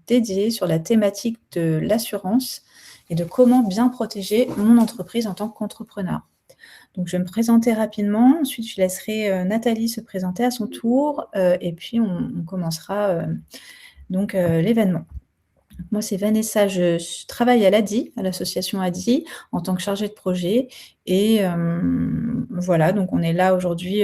dédié sur la thématique de l'assurance et de comment bien protéger mon entreprise en tant qu'entrepreneur. Donc, je vais me présenter rapidement. Ensuite, je laisserai Nathalie se présenter à son tour et puis on commencera l'événement. Moi, c'est Vanessa, je travaille à l'ADI, à l'association ADI, en tant que chargée de projet. Et voilà, donc on est là aujourd'hui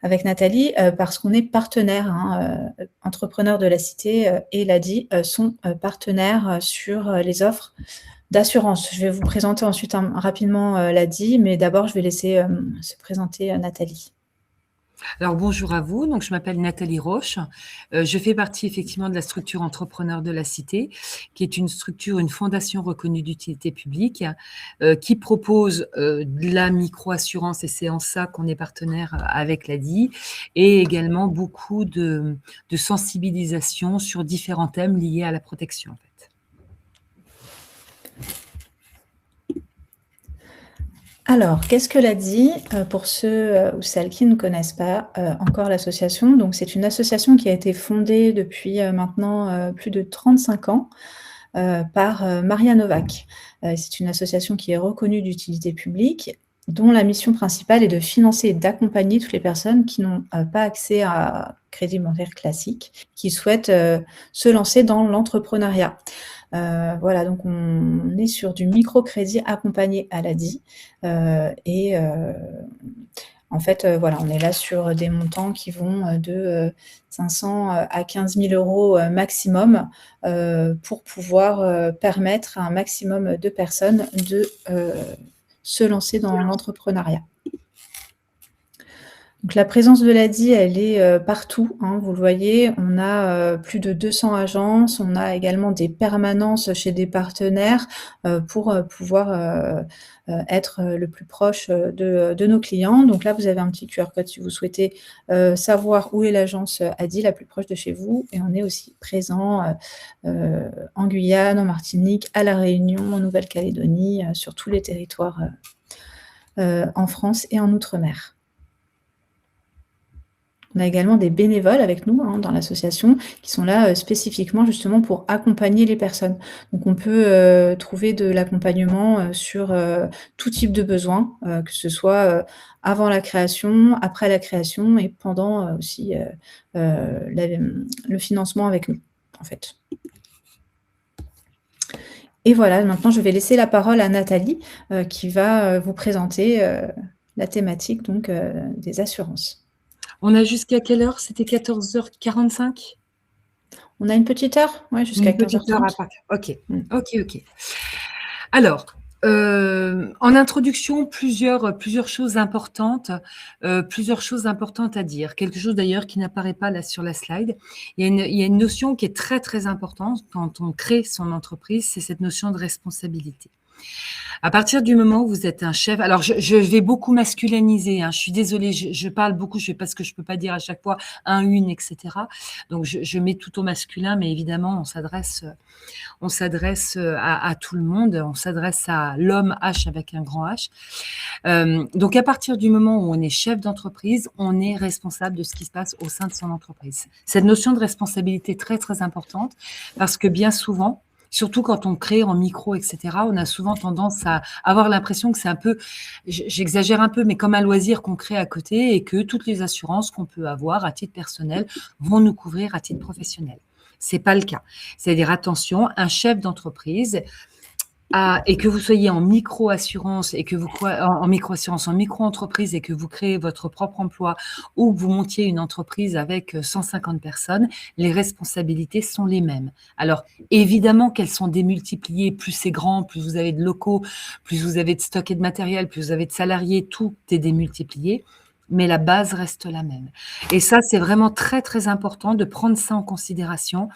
avec Nathalie parce qu'on est partenaire, Entrepreneurs de la Cité et l'ADI sont partenaires sur les offres d'assurance. Je vais vous présenter ensuite rapidement l'ADI, mais d'abord, je vais laisser se présenter Nathalie. Alors bonjour à vous, donc je m'appelle Nathalie Roche, je fais partie effectivement de la structure Entrepreneurs de la Cité, qui est une structure, une fondation reconnue d'utilité publique, qui propose de la micro-assurance, et c'est en ça qu'on est partenaire avec l'ADI, et également beaucoup de sensibilisation sur différents thèmes liés à la protection en fait. Alors, qu'est-ce que l'ADI pour ceux ou celles qui ne connaissent pas encore l'association? Donc, c'est une association qui a été fondée depuis maintenant plus de 35 ans par Maria Novak. C'est une association qui est reconnue d'utilité publique, dont la mission principale est de financer et d'accompagner toutes les personnes qui n'ont pas accès à crédit bancaire classique, qui souhaitent se lancer dans l'entrepreneuriat. Voilà, donc on est sur du microcrédit accompagné à l'ADI en fait, voilà, on est là sur des montants qui vont de 500 à 15 000 euros maximum pour pouvoir permettre à un maximum de personnes de se lancer dans l'entrepreneuriat. Donc, la présence de l'ADI, elle est partout, vous le voyez. On a plus de 200 agences, on a également des permanences chez des partenaires pour pouvoir être le plus proche de nos clients. Donc là, vous avez un petit QR code si vous souhaitez savoir où est l'agence ADI la plus proche de chez vous. Et on est aussi présent en Guyane, en Martinique, à La Réunion, en Nouvelle-Calédonie, sur tous les territoires en France et en Outre-mer. On a également des bénévoles avec nous dans l'association qui sont là spécifiquement justement pour accompagner les personnes. Donc on peut trouver de l'accompagnement sur tout type de besoins, que ce soit avant la création, après la création et pendant aussi le financement avec nous, en fait. Et voilà, maintenant je vais laisser la parole à Nathalie qui va vous présenter la thématique donc, des assurances. On a jusqu'à quelle heure? C'était 14h45? On a une petite heure? Oui, jusqu'à 15h30. Ok. Alors, en introduction, plusieurs choses importantes à dire. Quelque chose d'ailleurs qui n'apparaît pas là sur la slide. Il y a une notion qui est très très importante quand on crée son entreprise, c'est cette notion de responsabilité. À partir du moment où vous êtes un chef, alors je vais beaucoup masculiniser, je suis désolée, je parle beaucoup, parce que je peux pas dire à chaque fois un, une, etc. Donc je mets tout au masculin, mais évidemment on s'adresse à tout le monde, on s'adresse à l'homme H avec un grand H. Donc à partir du moment où on est chef d'entreprise, on est responsable de ce qui se passe au sein de son entreprise. Cette notion de responsabilité est très très importante parce que bien souvent, surtout quand on crée en micro, etc., on a souvent tendance à avoir l'impression que c'est un peu, j'exagère un peu, mais comme un loisir qu'on crée à côté et que toutes les assurances qu'on peut avoir à titre personnel vont nous couvrir à titre professionnel. C'est pas le cas. C'est-à-dire, attention, un chef d'entreprise, et que vous soyez en micro-assurance et que vous en micro-assurance, en micro-entreprise et que vous créez votre propre emploi ou que vous montiez une entreprise avec 150 personnes, les responsabilités sont les mêmes. Alors, évidemment qu'elles sont démultipliées, plus c'est grand, plus vous avez de locaux, plus vous avez de stock et de matériel, plus vous avez de salariés, tout est démultiplié, mais la base reste la même. Et ça, c'est vraiment très, très important de prendre ça en considération.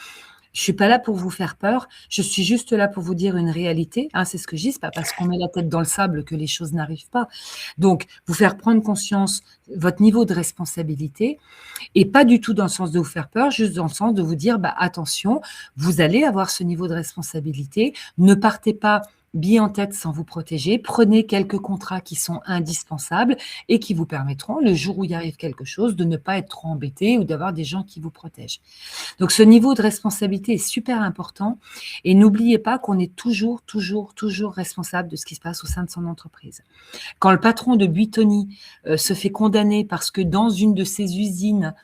Je suis pas là pour vous faire peur, je suis juste là pour vous dire une réalité, c'est ce que je dis, c'est pas parce qu'on met la tête dans le sable que les choses n'arrivent pas. Donc, vous faire prendre conscience votre niveau de responsabilité et pas du tout dans le sens de vous faire peur, juste dans le sens de vous dire, attention, vous allez avoir ce niveau de responsabilité, ne partez pas billet en tête sans vous protéger. Prenez quelques contrats qui sont indispensables et qui vous permettront, le jour où il arrive quelque chose, de ne pas être trop embêté ou d'avoir des gens qui vous protègent. Donc, ce niveau de responsabilité est super important et n'oubliez pas qu'on est toujours, toujours, toujours responsable de ce qui se passe au sein de son entreprise. Quand le patron de Buitoni se fait condamner parce que dans une de ses usines,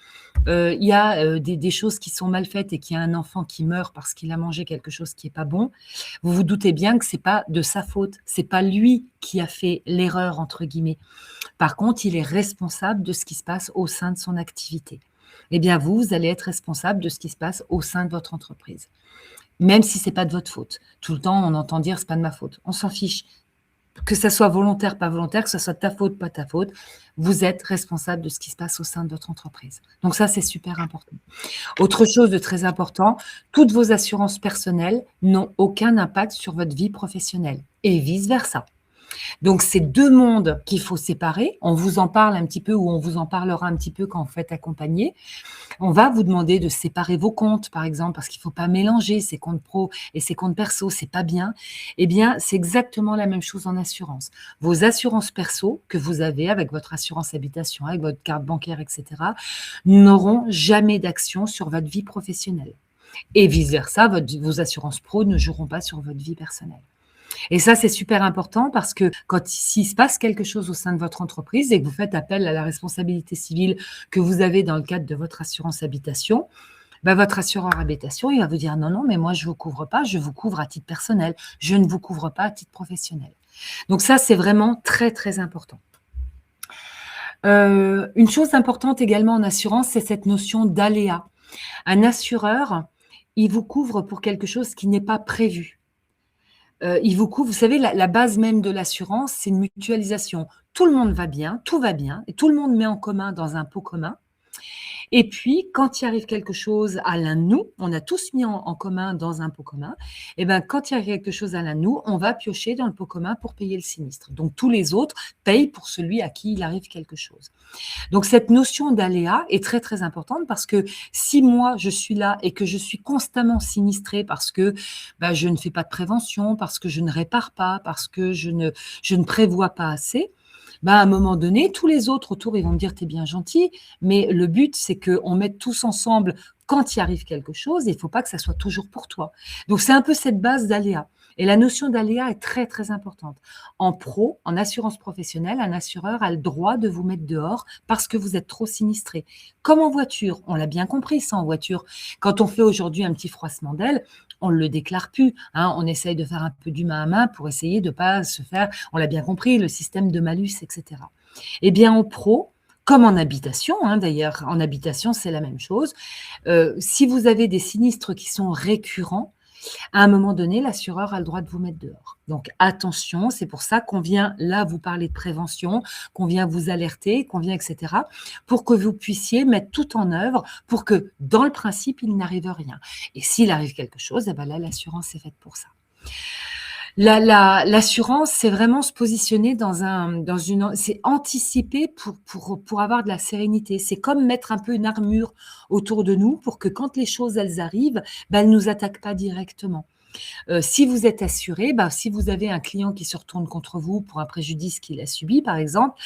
il y a des choses qui sont mal faites et qu'il y a un enfant qui meurt parce qu'il a mangé quelque chose qui n'est pas bon, vous vous doutez bien que ce n'est pas de sa faute, ce n'est pas lui qui a fait l'erreur, entre guillemets. Par contre, il est responsable de ce qui se passe au sein de son activité. Eh bien, vous allez être responsable de ce qui se passe au sein de votre entreprise. Même si ce n'est pas de votre faute. Tout le temps, on entend dire « c'est pas de ma faute ». On s'en fiche. Que ça soit volontaire, pas volontaire, que ce soit ta faute, pas ta faute, vous êtes responsable de ce qui se passe au sein de votre entreprise. Donc ça, c'est super important. Autre chose de très important, toutes vos assurances personnelles n'ont aucun impact sur votre vie professionnelle et vice-versa. Donc, c'est deux mondes qu'il faut séparer. On vous en parle un petit peu ou on vous en parlera un petit peu quand vous faites accompagner. On va vous demander de séparer vos comptes, par exemple, parce qu'il ne faut pas mélanger ses comptes pro et ses comptes perso, c'est pas bien. Eh bien, c'est exactement la même chose en assurance. Vos assurances perso que vous avez avec votre assurance habitation, avec votre carte bancaire, etc., n'auront jamais d'action sur votre vie professionnelle. Et vice-versa, vos assurances pro ne joueront pas sur votre vie personnelle. Et ça, c'est super important parce que s'il se passe quelque chose au sein de votre entreprise et que vous faites appel à la responsabilité civile que vous avez dans le cadre de votre assurance habitation, votre assureur habitation, il va vous dire non, non, mais moi, je ne vous couvre pas, je vous couvre à titre personnel, je ne vous couvre pas à titre professionnel. Donc ça, c'est vraiment très, très important. Une chose importante également en assurance, c'est cette notion d'aléa. Un assureur, il vous couvre pour quelque chose qui n'est pas prévu. Il vous couvre, vous savez, la base même de l'assurance, c'est une mutualisation. Tout le monde va bien, tout va bien, et tout le monde met en commun dans un pot commun. Et puis, quand il arrive quelque chose à l'un de nous, on a tous mis en commun dans un pot commun, et bien, quand il arrive quelque chose à l'un de nous, on va piocher dans le pot commun pour payer le sinistre. Donc, tous les autres payent pour celui à qui il arrive quelque chose. Donc, cette notion d'aléa est très, très importante parce que si moi, je suis là et que je suis constamment sinistrée parce que je ne fais pas de prévention, parce que je ne répare pas, parce que je ne prévois pas assez, à un moment donné, tous les autres autour, ils vont me dire « t'es bien gentil », mais le but, c'est qu'on mette tous ensemble quand il arrive quelque chose et il ne faut pas que ça soit toujours pour toi. Donc, c'est un peu cette base d'aléa. Et la notion d'aléa est très, très importante. En pro, en assurance professionnelle, un assureur a le droit de vous mettre dehors parce que vous êtes trop sinistré. Comme en voiture, on l'a bien compris ça en voiture. Quand on fait aujourd'hui un petit froissement d'aile, on ne le déclare plus. On essaye de faire un peu du main à main pour essayer de ne pas se faire, on l'a bien compris, le système de malus, etc. Eh bien, en pro, comme en habitation, d'ailleurs, en habitation, c'est la même chose. Si vous avez des sinistres qui sont récurrents, à un moment donné, l'assureur a le droit de vous mettre dehors. Donc, attention, c'est pour ça qu'on vient là vous parler de prévention, qu'on vient vous alerter, qu'on vient, etc., pour que vous puissiez mettre tout en œuvre pour que, dans le principe, il n'arrive rien. Et s'il arrive quelque chose, là, l'assurance est faite pour ça. L'assurance, c'est vraiment se positionner c'est anticiper pour avoir de la sérénité. C'est comme mettre un peu une armure autour de nous pour que quand les choses, elles arrivent, elles nous attaquent pas directement. Si vous êtes assuré, si vous avez un client qui se retourne contre vous pour un préjudice qu'il a subi, par exemple,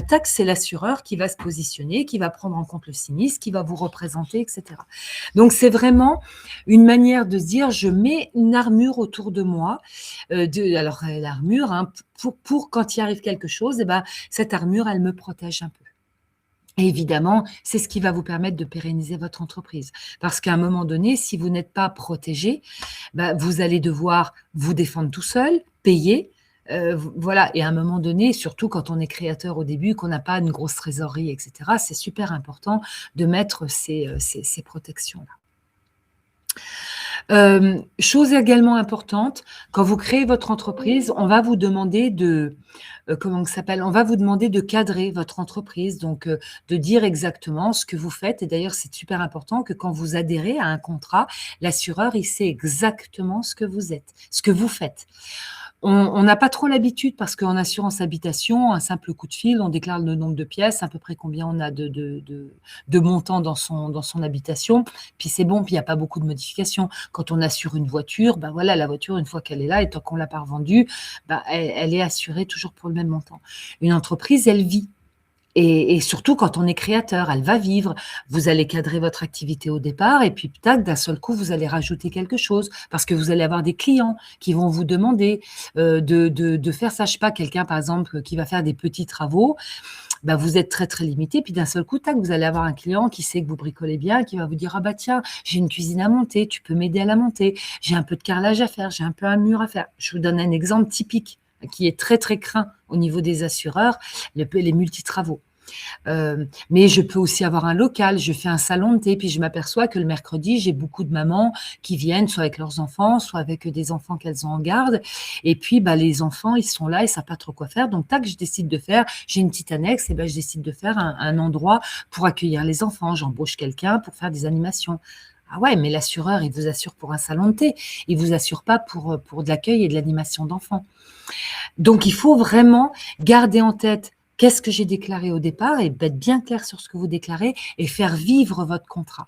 tac, c'est l'assureur qui va se positionner, qui va prendre en compte le sinistre, qui va vous représenter, etc. Donc, c'est vraiment une manière de se dire, je mets une armure autour de moi. Alors, l'armure, pour quand il arrive quelque chose, cette armure, elle me protège un peu. Et évidemment, c'est ce qui va vous permettre de pérenniser votre entreprise. Parce qu'à un moment donné, si vous n'êtes pas protégé, vous allez devoir vous défendre tout seul, payer. Voilà. Et à un moment donné, surtout quand on est créateur au début, qu'on n'a pas une grosse trésorerie, etc., c'est super important de mettre ces protections-là. Chose également importante, quand vous créez votre entreprise, on va vous demander on va vous demander de cadrer votre entreprise, donc de dire exactement ce que vous faites. Et d'ailleurs, c'est super important que quand vous adhérez à un contrat, l'assureur, il sait exactement ce que vous êtes, ce que vous faites. On n'a pas trop l'habitude parce qu'en assurance habitation, un simple coup de fil, on déclare le nombre de pièces, à peu près combien on a de montants dans son habitation, puis c'est bon, puis il n'y a pas beaucoup de modifications. Quand on assure une voiture, ben voilà, la voiture, une fois qu'elle est là, et tant qu'on ne l'a pas revendue, ben, elle est assurée toujours pour le même montant. Une entreprise, elle vit. Et surtout quand on est créateur, elle va vivre. Vous allez cadrer votre activité au départ et puis tac, d'un seul coup, vous allez rajouter quelque chose parce que vous allez avoir des clients qui vont vous demander de faire ça. Je sais pas, quelqu'un par exemple qui va faire des petits travaux, bah, vous êtes très très limité. Puis d'un seul coup, tac, vous allez avoir un client qui sait que vous bricolez bien, qui va vous dire ah bah tiens, j'ai une cuisine à monter, tu peux m'aider à la monter. J'ai un peu de carrelage à faire, j'ai un peu un mur à faire. Je vous donne un exemple typique qui est très très craint au niveau des assureurs, les multi-travaux. Mais je peux aussi avoir un local, je fais un salon de thé, puis je m'aperçois que le mercredi, j'ai beaucoup de mamans qui viennent, soit avec leurs enfants, soit avec des enfants qu'elles ont en garde. Et puis, bah, les enfants, ils sont là, ils ne savent pas trop quoi faire. Donc, tac, je décide de faire, j'ai une petite annexe, et ben, je décide de faire un endroit pour accueillir les enfants. J'embauche quelqu'un pour faire des animations. Ah ouais, mais l'assureur, il vous assure pour un salon de thé. Il vous assure pas pour de l'accueil et de l'animation d'enfants. Donc, il faut vraiment garder en tête qu'est-ce que j'ai déclaré au départ et être bien clair sur ce que vous déclarez et faire vivre votre contrat,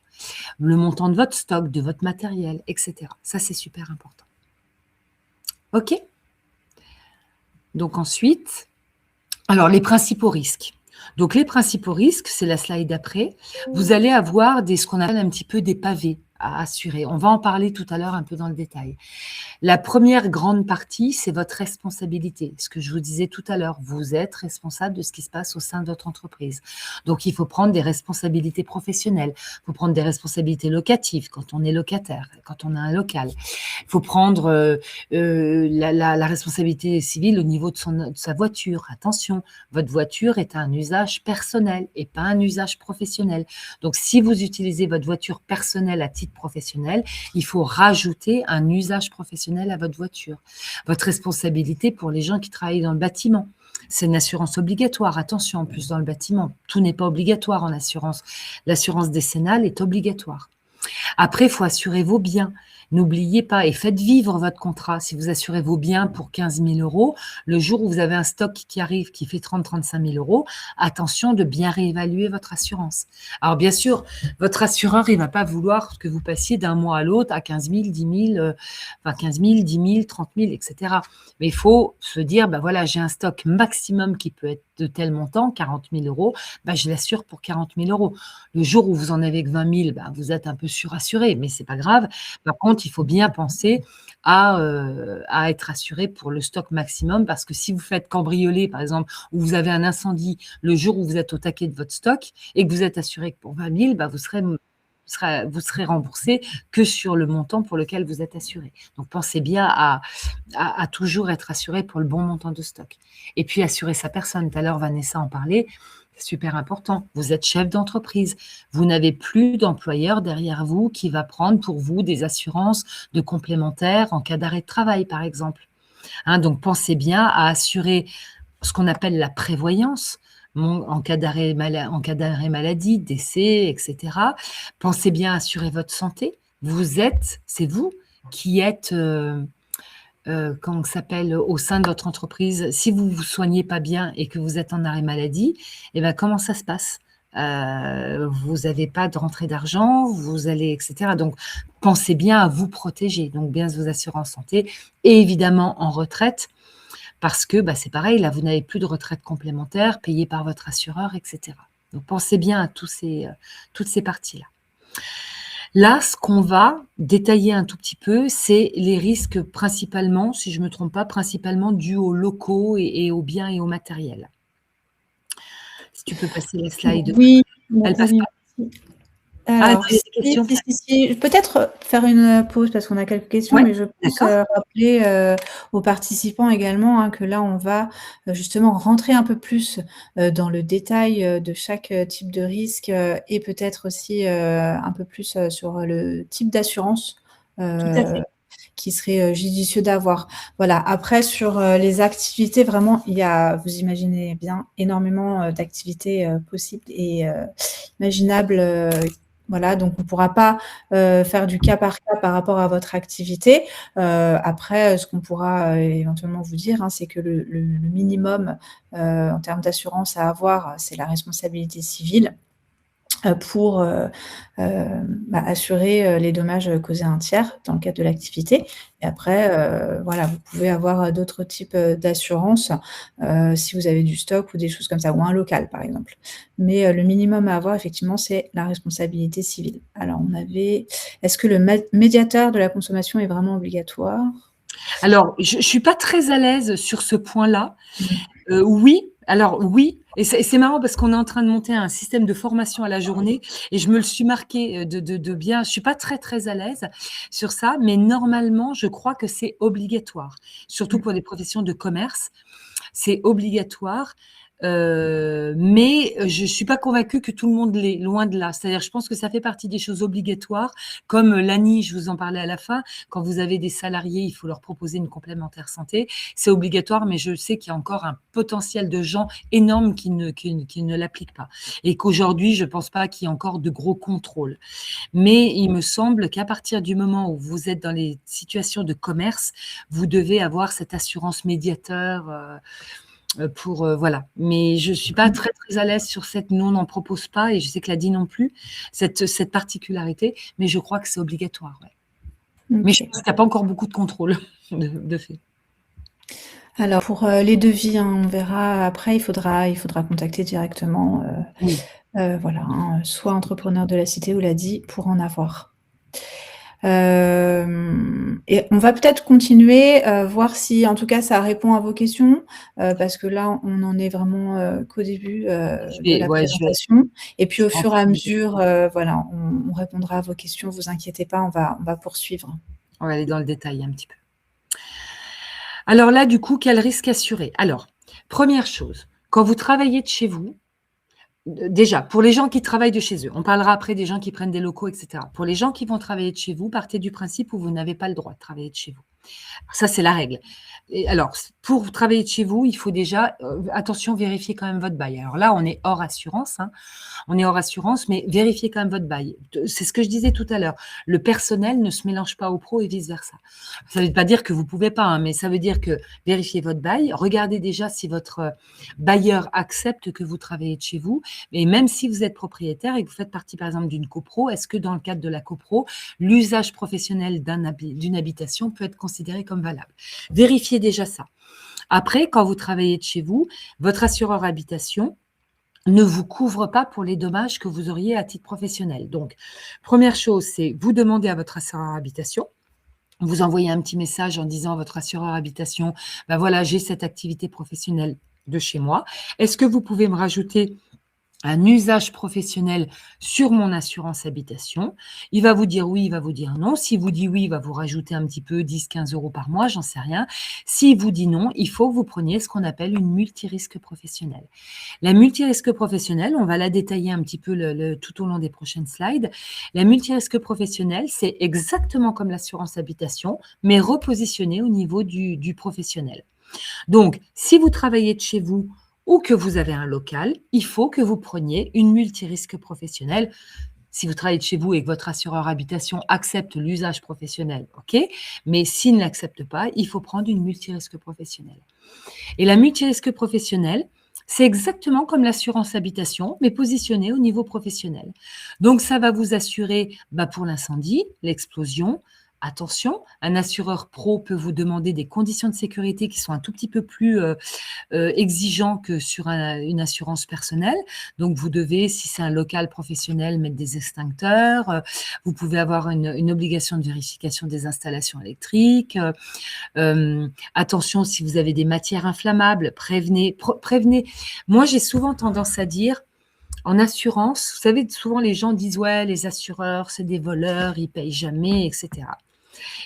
le montant de votre stock, de votre matériel, etc. Ça, c'est super important. OK? Donc ensuite, alors les principaux risques. Donc les principaux risques, c'est la slide d'après. Vous allez avoir ce qu'on appelle un petit peu des pavés à assurer. On va en parler tout à l'heure un peu dans le détail. La première grande partie, c'est votre responsabilité. Ce que je vous disais tout à l'heure, vous êtes responsable de ce qui se passe au sein de votre entreprise. Donc, il faut prendre des responsabilités professionnelles. Il faut prendre des responsabilités locatives quand on est locataire, quand on a un local. Il faut prendre la responsabilité civile au niveau de sa voiture. Attention, votre voiture est un usage personnel et pas un usage professionnel. Donc, si vous utilisez votre voiture personnelle à titre professionnel, il faut rajouter un usage professionnel à votre voiture. Votre responsabilité pour les gens qui travaillent dans le bâtiment. C'est une assurance obligatoire. Attention, en plus dans le bâtiment, tout n'est pas obligatoire en assurance. L'assurance décennale est obligatoire. Après, il faut assurer vos biens. N'oubliez pas et faites vivre votre contrat. Si vous assurez vos biens pour 15 000 euros, le jour où vous avez un stock qui arrive qui fait 30-35 000 euros, attention de bien réévaluer votre assurance. Alors bien sûr, votre assureur, il ne va pas vouloir que vous passiez d'un mois à l'autre à 15 000, 10 000, enfin 15 000, 10 000, 30 000, etc. Mais il faut se dire, ben voilà, j'ai un stock maximum qui peut être de tel montant, 40 000 euros, ben je l'assure pour 40 000 euros. Le jour où vous en avez que 20 000, ben vous êtes un peu surassuré, mais c'est pas grave. Par contre, il faut bien penser à être assuré pour le stock maximum parce que si vous faites cambrioler, par exemple, ou vous avez un incendie le jour où vous êtes au taquet de votre stock et que vous êtes assuré que pour 20 000, ben vous serez remboursé que sur le montant pour lequel vous êtes assuré. Donc, pensez bien à toujours être assuré pour le bon montant de stock. Et puis, assurer sa personne. Tout à l'heure, Vanessa en parlait. C'est super important. Vous êtes chef d'entreprise. Vous n'avez plus d'employeur derrière vous qui va prendre pour vous des assurances de complémentaires en cas d'arrêt de travail, par exemple. Donc, pensez bien à assurer ce qu'on appelle la prévoyance en cas d'arrêt maladie, décès, etc. Pensez bien à assurer votre santé. C'est vous qui êtes comment ça s'appelle, au sein de votre entreprise, si vous ne vous soignez pas bien et que vous êtes en arrêt maladie, eh ben, comment ça se passe? Vous n'avez pas de rentrée d'argent, vous allez, etc. Donc, pensez bien à vous protéger, donc bien vos assurances santé et évidemment en retraite, parce que bah, c'est pareil, là, vous n'avez plus de retraite complémentaire payée par votre assureur, etc. Donc, pensez bien à toutes ces parties-là. Là, ce qu'on va détailler un tout petit peu, c'est les risques principalement, si je ne me trompe pas, principalement dus aux locaux et aux biens et au matériel. Si tu peux passer la slide. Oui, Elle passe oui. pas. Alors, tu as des questions? si. Peut-être faire une pause parce qu'on a quelques questions, Ouais, mais je pense rappeler aux participants également que là, on va justement rentrer un peu plus dans le détail de chaque type de risque et peut-être aussi un peu plus sur le type d'assurance tout à fait. qui serait judicieux d'avoir. Voilà. Après, sur les activités, vraiment, il y a, vous imaginez bien, énormément d'activités possibles et imaginables Voilà, donc on ne pourra pas faire du cas par rapport à votre activité. Après, ce qu'on pourra éventuellement vous dire, hein, c'est que le minimum en termes d'assurance à avoir, c'est la responsabilité civile pour assurer les dommages causés à un tiers dans le cadre de l'activité. Et après, voilà, vous pouvez avoir d'autres types d'assurances si vous avez du stock ou des choses comme ça, ou un local par exemple. Mais le minimum à avoir effectivement, c'est la responsabilité civile. Alors est-ce que le médiateur de la consommation est vraiment obligatoire? Alors, je ne suis pas très à l'aise sur ce point-là. Mmh. Oui, alors oui, et c'est marrant parce qu'on est en train de monter un système de formation à la journée et je me le suis marqué de bien. Je suis pas très, très à l'aise sur ça, mais normalement, je crois que c'est obligatoire, surtout Mmh. pour les professions de commerce. C'est obligatoire, mais je suis pas convaincue que tout le monde l'est, loin de là. C'est-à-dire, je pense que ça fait partie des choses obligatoires, comme l'ANI, je vous en parlais à la fin. Quand vous avez des salariés, il faut leur proposer une complémentaire santé. C'est obligatoire, mais je sais qu'il y a encore un potentiel de gens énorme qui ne l'appliquent pas. Et qu'aujourd'hui, je pense pas qu'il y ait encore de gros contrôles. Mais il me semble qu'à partir du moment où vous êtes dans les situations de commerce, vous devez avoir cette assurance médiateur, pour, voilà. Mais je suis pas très, très à l'aise sur cette nous, on n'en propose pas et je sais que l'ADI non plus, cette particularité, mais je crois que c'est obligatoire, ouais. Mais je OK. pense qu'il y a pas encore beaucoup de contrôle de fait. Alors pour les devis, hein, on verra après, il faudra contacter directement, Oui. voilà, hein, soit Entrepreneurs de la Cité ou l'ADI pour en avoir. Et on va peut-être continuer, voir si en tout cas ça répond à vos questions, parce que là on en est vraiment, qu'au début, de la Ouais, présentation et puis je au vais fur et à rentrer mesure, voilà, on répondra à vos questions, vous inquiétez pas, on va poursuivre. on va aller dans le détail un petit peu. Alors là, du coup, quel risque assuré? Alors, première chose, quand vous travaillez de chez vous, déjà, pour les gens qui travaillent de chez eux, on parlera après des gens qui prennent des locaux et cetera. Pour les gens qui vont travailler de chez vous, partez du principe où vous n'avez pas le droit de travailler de chez vous. Ça, c'est la règle. Et alors, pour travailler de chez vous, il faut déjà, attention, vérifier quand même votre bail. Alors là, on est hors assurance, hein. On est hors assurance, mais vérifiez quand même votre bail. C'est ce que je disais tout à l'heure. Le personnel ne se mélange pas aux pros et vice-versa. Ça ne veut pas dire que vous ne pouvez pas, hein, mais ça veut dire que vérifiez votre bail. Regardez déjà si votre bailleur accepte que vous travaillez de chez vous. Et même si vous êtes propriétaire et que vous faites partie, par exemple, d'une copro, est-ce que dans le cadre de la copro, l'usage professionnel d'une habitation peut être considéré comme valable? Vérifiez déjà ça. Après, quand vous travaillez de chez vous, votre assureur habitation ne vous couvre pas pour les dommages que vous auriez à titre professionnel. Donc, première chose, c'est vous demandez à votre assureur habitation, vous envoyez un petit message en disant à votre assureur habitation, ben voilà, j'ai cette activité professionnelle de chez moi. Est-ce que vous pouvez me rajouter un usage professionnel sur mon assurance habitation? Il va vous dire oui, il va vous dire non. S'il vous dit oui, il va vous rajouter un petit peu 10-15 € par mois, j'en sais rien. S'il vous dit non, il faut que vous preniez ce qu'on appelle une multirisque professionnelle. La multirisque professionnelle, on va la détailler un petit peu tout au long des prochaines slides. La multirisque professionnelle, c'est exactement comme l'assurance habitation, mais repositionnée au niveau du professionnel. Donc, si vous travaillez de chez vous ou que vous avez un local, il faut que vous preniez une multirisque professionnelle. Si vous travaillez de chez vous et que votre assureur habitation accepte l'usage professionnel, OK, mais s'il ne l'accepte pas, il faut prendre une multirisque professionnelle. Et la multirisque professionnelle, c'est exactement comme l'assurance habitation, mais positionnée au niveau professionnel. Donc, ça va vous assurer pour l'incendie, l'explosion. Attention, un assureur pro peut vous demander des conditions de sécurité qui sont un tout petit peu plus exigeants que sur une assurance personnelle. Donc, vous devez, si c'est un local professionnel, mettre des extincteurs. Vous pouvez avoir une obligation de vérification des installations électriques. Attention, si vous avez des matières inflammables, prévenez. Moi, j'ai souvent tendance à dire, en assurance, vous savez, souvent les gens disent, ouais, les assureurs, c'est des voleurs, ils payent jamais, etc.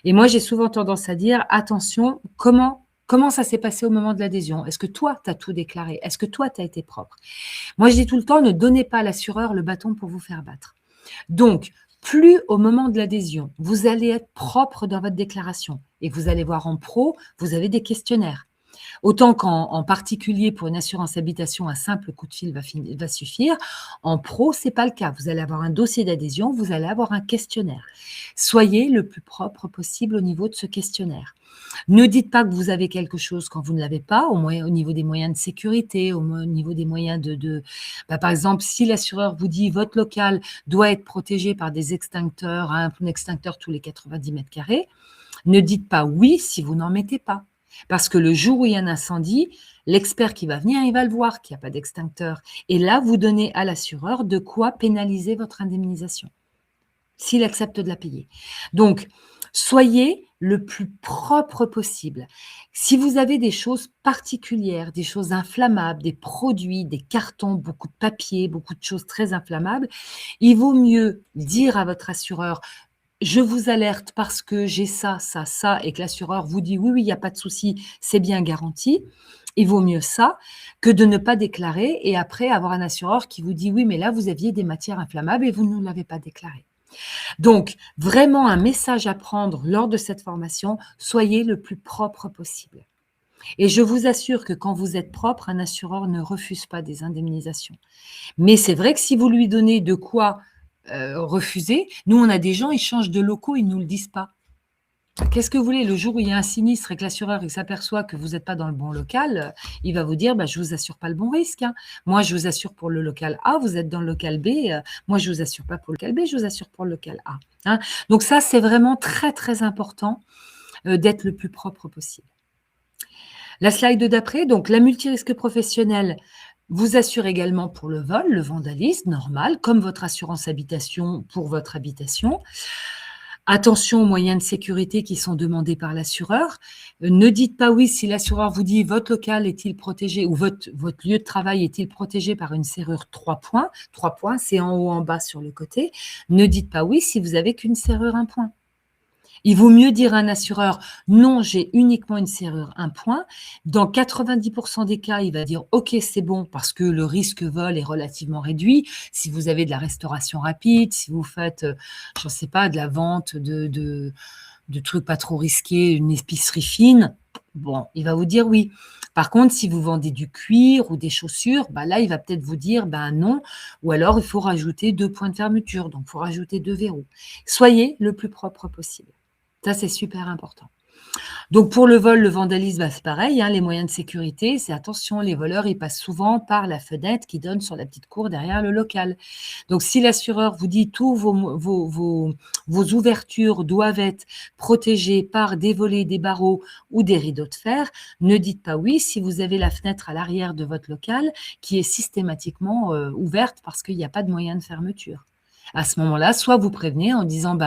Et moi, j'ai souvent tendance à dire, attention, comment ça s'est passé au moment de l'adhésion? Est-ce que toi, tu as tout déclaré? Est-ce que toi, tu as été propre? Moi, je dis tout le temps, ne donnez pas à l'assureur le bâton pour vous faire battre. Donc, plus au moment de l'adhésion, vous allez être propre dans votre déclaration et vous allez voir en pro, vous avez des questionnaires. Autant qu'en particulier, pour une assurance habitation, un simple coup de fil va suffire. En pro, ce n'est pas le cas. Vous allez avoir un dossier d'adhésion, vous allez avoir un questionnaire. Soyez le plus propre possible au niveau de ce questionnaire. Ne dites pas que vous avez quelque chose quand vous ne l'avez pas, au niveau des moyens de sécurité, au niveau des moyens par exemple, si l'assureur vous dit votre local doit être protégé par des extincteurs, un extincteur tous les 90 mètres carrés, ne dites pas oui si vous n'en mettez pas. Parce que le jour où il y a un incendie, l'expert qui va venir, il va le voir qu'il n'y a pas d'extincteur. Et là, vous donnez à l'assureur de quoi pénaliser votre indemnisation, s'il accepte de la payer. Donc, soyez le plus propre possible. Si vous avez des choses particulières, des choses inflammables, des produits, des cartons, beaucoup de papier, beaucoup de choses très inflammables, il vaut mieux dire à votre assureur: je vous alerte parce que j'ai ça, ça, ça, et que l'assureur vous dit: oui, oui, il n'y a pas de souci, c'est bien garanti. Il vaut mieux ça que de ne pas déclarer et après avoir un assureur qui vous dit: oui, mais là, vous aviez des matières inflammables et vous ne l'avez pas déclaré. Donc, vraiment un message à prendre lors de cette formation, soyez le plus propre possible. Et je vous assure que quand vous êtes propre, un assureur ne refuse pas des indemnisations. Mais c'est vrai que si vous lui donnez de quoi refuser, nous, on a des gens, ils changent de locaux, ils ne nous le disent pas. Qu'est-ce que vous voulez? Le jour où il y a un sinistre et que l'assureur s'aperçoit que vous n'êtes pas dans le bon local, il va vous dire: je ne vous assure pas le bon risque, hein. Moi, je vous assure pour le local A, vous êtes dans le local B. Moi, je ne vous assure pas pour le local B, je vous assure pour le local A. Hein. Donc ça, c'est vraiment très, très important d'être le plus propre possible. La slide d'après, donc la multirisque professionnelle vous assure également pour le vol, le vandalisme, normal, comme votre assurance habitation pour votre habitation. Attention aux moyens de sécurité qui sont demandés par l'assureur. Ne dites pas oui si l'assureur vous dit: votre local est-il protégé ou votre lieu de travail est-il protégé par une serrure 3 points. 3 points, c'est en haut, en bas, sur le côté. Ne dites pas oui si vous n'avez qu'une serrure 1 point. Il vaut mieux dire à un assureur: non, j'ai uniquement une serrure 1 point. Dans 90% des cas, il va dire: ok, c'est bon, parce que le risque vol est relativement réduit. Si vous avez de la restauration rapide, si vous faites, je ne sais pas, de la vente de trucs pas trop risqués, une épicerie fine, bon, il va vous dire oui. Par contre, si vous vendez du cuir ou des chaussures, là, il va peut-être vous dire non, ou alors il faut rajouter 2 points de fermeture, donc il faut rajouter 2 verrous. Soyez le plus propre possible. Ça, c'est super important. Donc, pour le vol, le vandalisme, c'est pareil, hein, les moyens de sécurité, c'est attention, les voleurs, ils passent souvent par la fenêtre qui donne sur la petite cour derrière le local. Donc, si l'assureur vous dit tous vos ouvertures doivent être protégées par des volets, des barreaux ou des rideaux de fer, ne dites pas oui si vous avez la fenêtre à l'arrière de votre local qui est systématiquement ouverte parce qu'il n'y a pas de moyen de fermeture. À ce moment-là, soit vous prévenez en disant: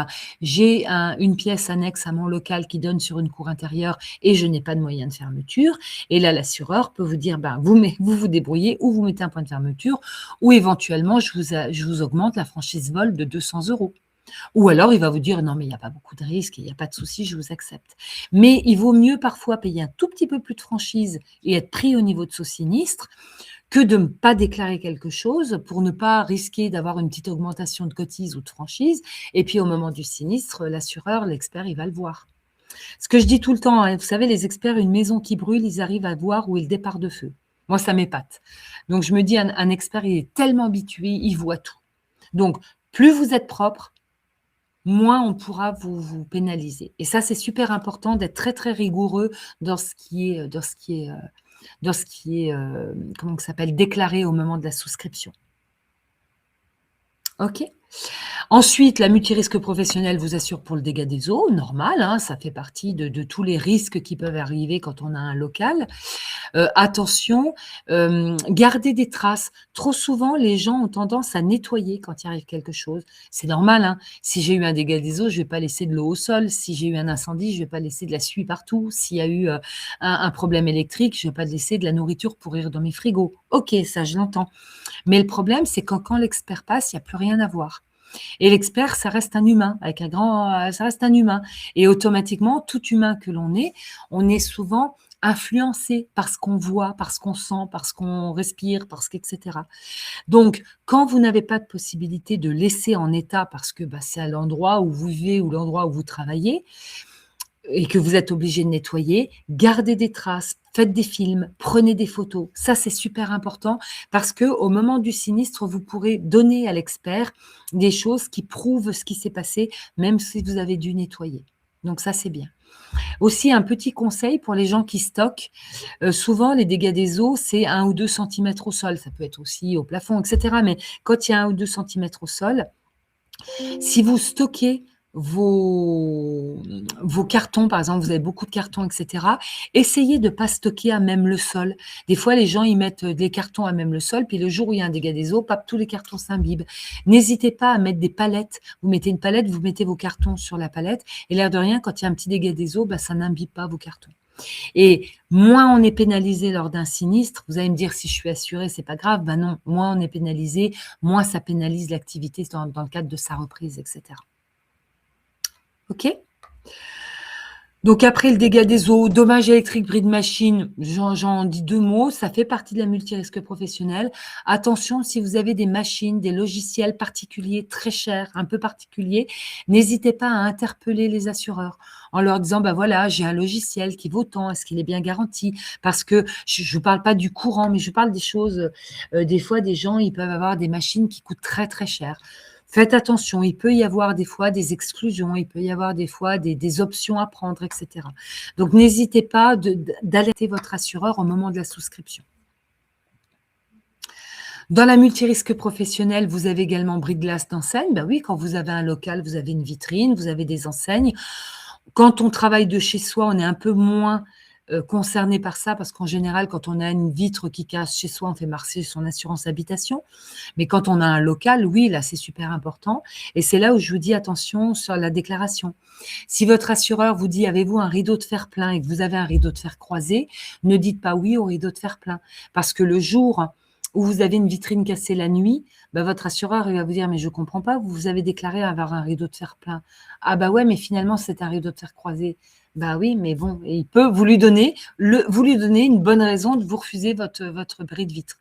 j'ai une pièce annexe à mon local qui donne sur une cour intérieure et je n'ai pas de moyen de fermeture. Et là, l'assureur peut vous dire: vous vous débrouillez, ou vous mettez un point de fermeture, ou éventuellement, je vous augmente la franchise vol de 200 €. Ou alors, il va vous dire: non, mais il n'y a pas beaucoup de risques, il n'y a pas de souci, je vous accepte. Mais il vaut mieux parfois payer un tout petit peu plus de franchise et être pris au niveau de ce sinistre que de ne pas déclarer quelque chose pour ne pas risquer d'avoir une petite augmentation de cotise ou de franchise. Et puis, au moment du sinistre, l'assureur, l'expert, il va le voir. Ce que je dis tout le temps, hein, vous savez, les experts, une maison qui brûle, ils arrivent à voir où est le départ de feu. Moi, ça m'épate. Donc, je me dis, un expert, il est tellement habitué, il voit tout. Donc, plus vous êtes propre, moins on pourra vous pénaliser. Et ça, c'est super important d'être très, très rigoureux dans ce qui est, comment ça s'appelle, déclaré au moment de la souscription. OK. Ensuite, la multirisque professionnelle vous assure pour le dégât des eaux, normal, hein, ça fait partie de tous les risques qui peuvent arriver quand on a un local. Attention, gardez des traces. Trop souvent, les gens ont tendance à nettoyer quand il arrive quelque chose. C'est normal, hein. Si j'ai eu un dégât des eaux, je ne vais pas laisser de l'eau au sol. Si j'ai eu un incendie, je ne vais pas laisser de la suie partout. S'il y a eu un problème électrique, je ne vais pas laisser de la nourriture pourrir dans mes frigos. OK, ça, je l'entends. Mais le problème, c'est quand l'expert passe, il n'y a plus rien à voir. Et l'expert, ça reste un humain, ça reste un humain. Et automatiquement, tout humain que l'on est, on est souvent influencé par ce qu'on voit, par ce qu'on sent, par ce qu'on respire, etc. Donc, quand vous n'avez pas de possibilité de laisser en état parce que c'est à l'endroit où vous vivez ou l'endroit où vous travaillez, et que vous êtes obligé de nettoyer, gardez des traces, faites des films, prenez des photos. Ça, c'est super important parce qu'au moment du sinistre, vous pourrez donner à l'expert des choses qui prouvent ce qui s'est passé, même si vous avez dû nettoyer. Donc ça, c'est bien. Aussi, un petit conseil pour les gens qui stockent, souvent les dégâts des eaux, c'est 1 ou 2 centimètres au sol. Ça peut être aussi au plafond, et cetera. Mais quand il y a 1 ou 2 centimètres au sol, si vous stockez vos cartons, par exemple, vous avez beaucoup de cartons, et cetera, essayez de pas stocker à même le sol. Des fois, les gens, ils mettent, des cartons à même le sol, puis le jour où il y a un dégât des eaux, paf, tous les cartons s'imbibent. N'hésitez pas à mettre des palettes. Vous mettez une palette, vous mettez vos cartons sur la palette et l'air de rien, quand il y a un petit dégât des eaux, bah, ça n'imbibe pas vos cartons. Et moins on est pénalisé lors d'un sinistre, vous allez me dire si je suis assurée, c'est pas grave. Ben non, moins on est pénalisé, moins ça pénalise l'activité dans le cadre de sa reprise, etc. OK? Donc après le dégât des eaux, dommages électriques, bris de machine, j'en dis 2 mots, ça fait partie de la multirisque professionnelle. Attention, si vous avez des machines, des logiciels particuliers très chers, un peu particuliers, n'hésitez pas à interpeller les assureurs en leur disant, bah voilà, j'ai un logiciel qui vaut tant, est-ce qu'il est bien garanti? Parce que je ne parle pas du courant, mais je parle des choses, des fois des gens, ils peuvent avoir des machines qui coûtent très très cher. Faites attention, il peut y avoir des fois des exclusions, il peut y avoir des fois des options à prendre, etc. Donc, n'hésitez pas d'alerter votre assureur au moment de la souscription. Dans la multirisque professionnelle, vous avez également bris de glace d'enseigne. Ben oui, quand vous avez un local, vous avez une vitrine, vous avez des enseignes. Quand on travaille de chez soi, on est un peu moins concerné par ça parce qu'en général, quand on a une vitre qui casse chez soi, on fait marcher son assurance habitation. Mais quand on a un local, oui, là, c'est super important. Et c'est là où je vous dis attention sur la déclaration. Si votre assureur vous dit, avez-vous un rideau de fer plein et que vous avez un rideau de fer croisé, ne dites pas oui au rideau de fer plein. Parce que le jour où vous avez une vitrine cassée la nuit, bah, votre assureur il va vous dire, mais je ne comprends pas, vous avez déclaré avoir un rideau de fer plein. Ah bah ouais, mais finalement, c'est un rideau de fer croisé. Bah oui, mais bon, il peut vous lui donner une bonne raison de vous refuser votre bris de vitre.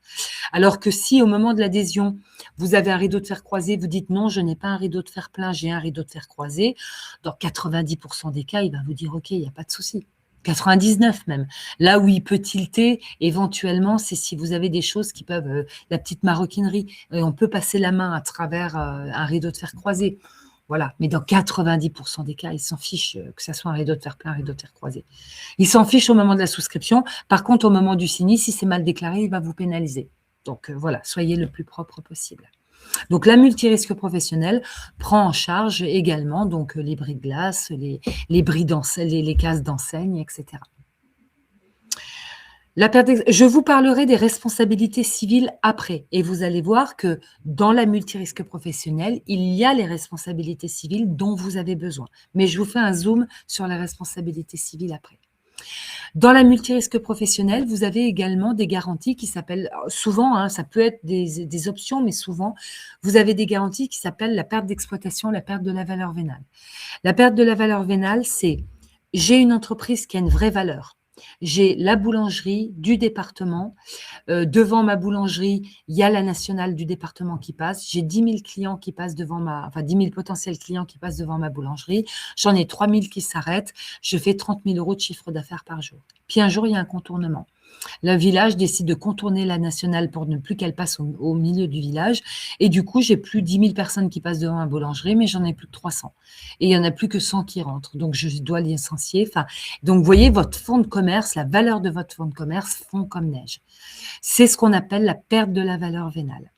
Alors que si au moment de l'adhésion, vous avez un rideau de fer croisé, vous dites non, je n'ai pas un rideau de fer plein, j'ai un rideau de fer croisé, dans 90% des cas, il va vous dire ok, il n'y a pas de souci. 99 même. Là où il peut tilter, éventuellement, c'est si vous avez des choses qui peuvent, la petite maroquinerie, on peut passer la main à travers un rideau de fer croisé. Voilà, mais dans 90% des cas, ils s'en fichent que ça soit un rideau de fer plein, un rideau de fer croisé. Ils s'en fichent au moment de la souscription. Par contre, au moment du sinistre, si c'est mal déclaré, il va vous pénaliser. Donc voilà, soyez le plus propre possible. Donc la multirisque professionnelle prend en charge également donc les bris de glace, les bris d'enseigne, les cases d'enseigne, etc. Je vous parlerai des responsabilités civiles après et vous allez voir que dans la multirisque professionnelle, il y a les responsabilités civiles dont vous avez besoin. Mais je vous fais un zoom sur les responsabilités civiles après. Dans la multirisque professionnelle, vous avez également des garanties qui s'appellent, souvent, hein, ça peut être des options, mais souvent, vous avez des garanties qui s'appellent la perte d'exploitation, la perte de la valeur vénale. La perte de la valeur vénale, c'est j'ai une entreprise qui a une vraie valeur. J'ai la boulangerie du département. Devant ma boulangerie, il y a la nationale du département qui passe. J'ai 10 000 clients qui passent devant 10 000 potentiels clients qui passent devant ma boulangerie. J'en ai 3 000 qui s'arrêtent. Je fais 30 000 € de chiffre d'affaires par jour. Puis un jour, il y a un contournement. Le village décide de contourner la nationale pour ne plus qu'elle passe au milieu du village. Et du coup, j'ai plus 10 000 personnes qui passent devant ma boulangerie, mais j'en ai plus que 300. Et il n'y en a plus que 100 qui rentrent. Donc, je dois licencier. Donc, vous voyez, votre fonds de commerce, la valeur de votre fonds de commerce fond comme neige. C'est ce qu'on appelle la perte de la valeur vénale.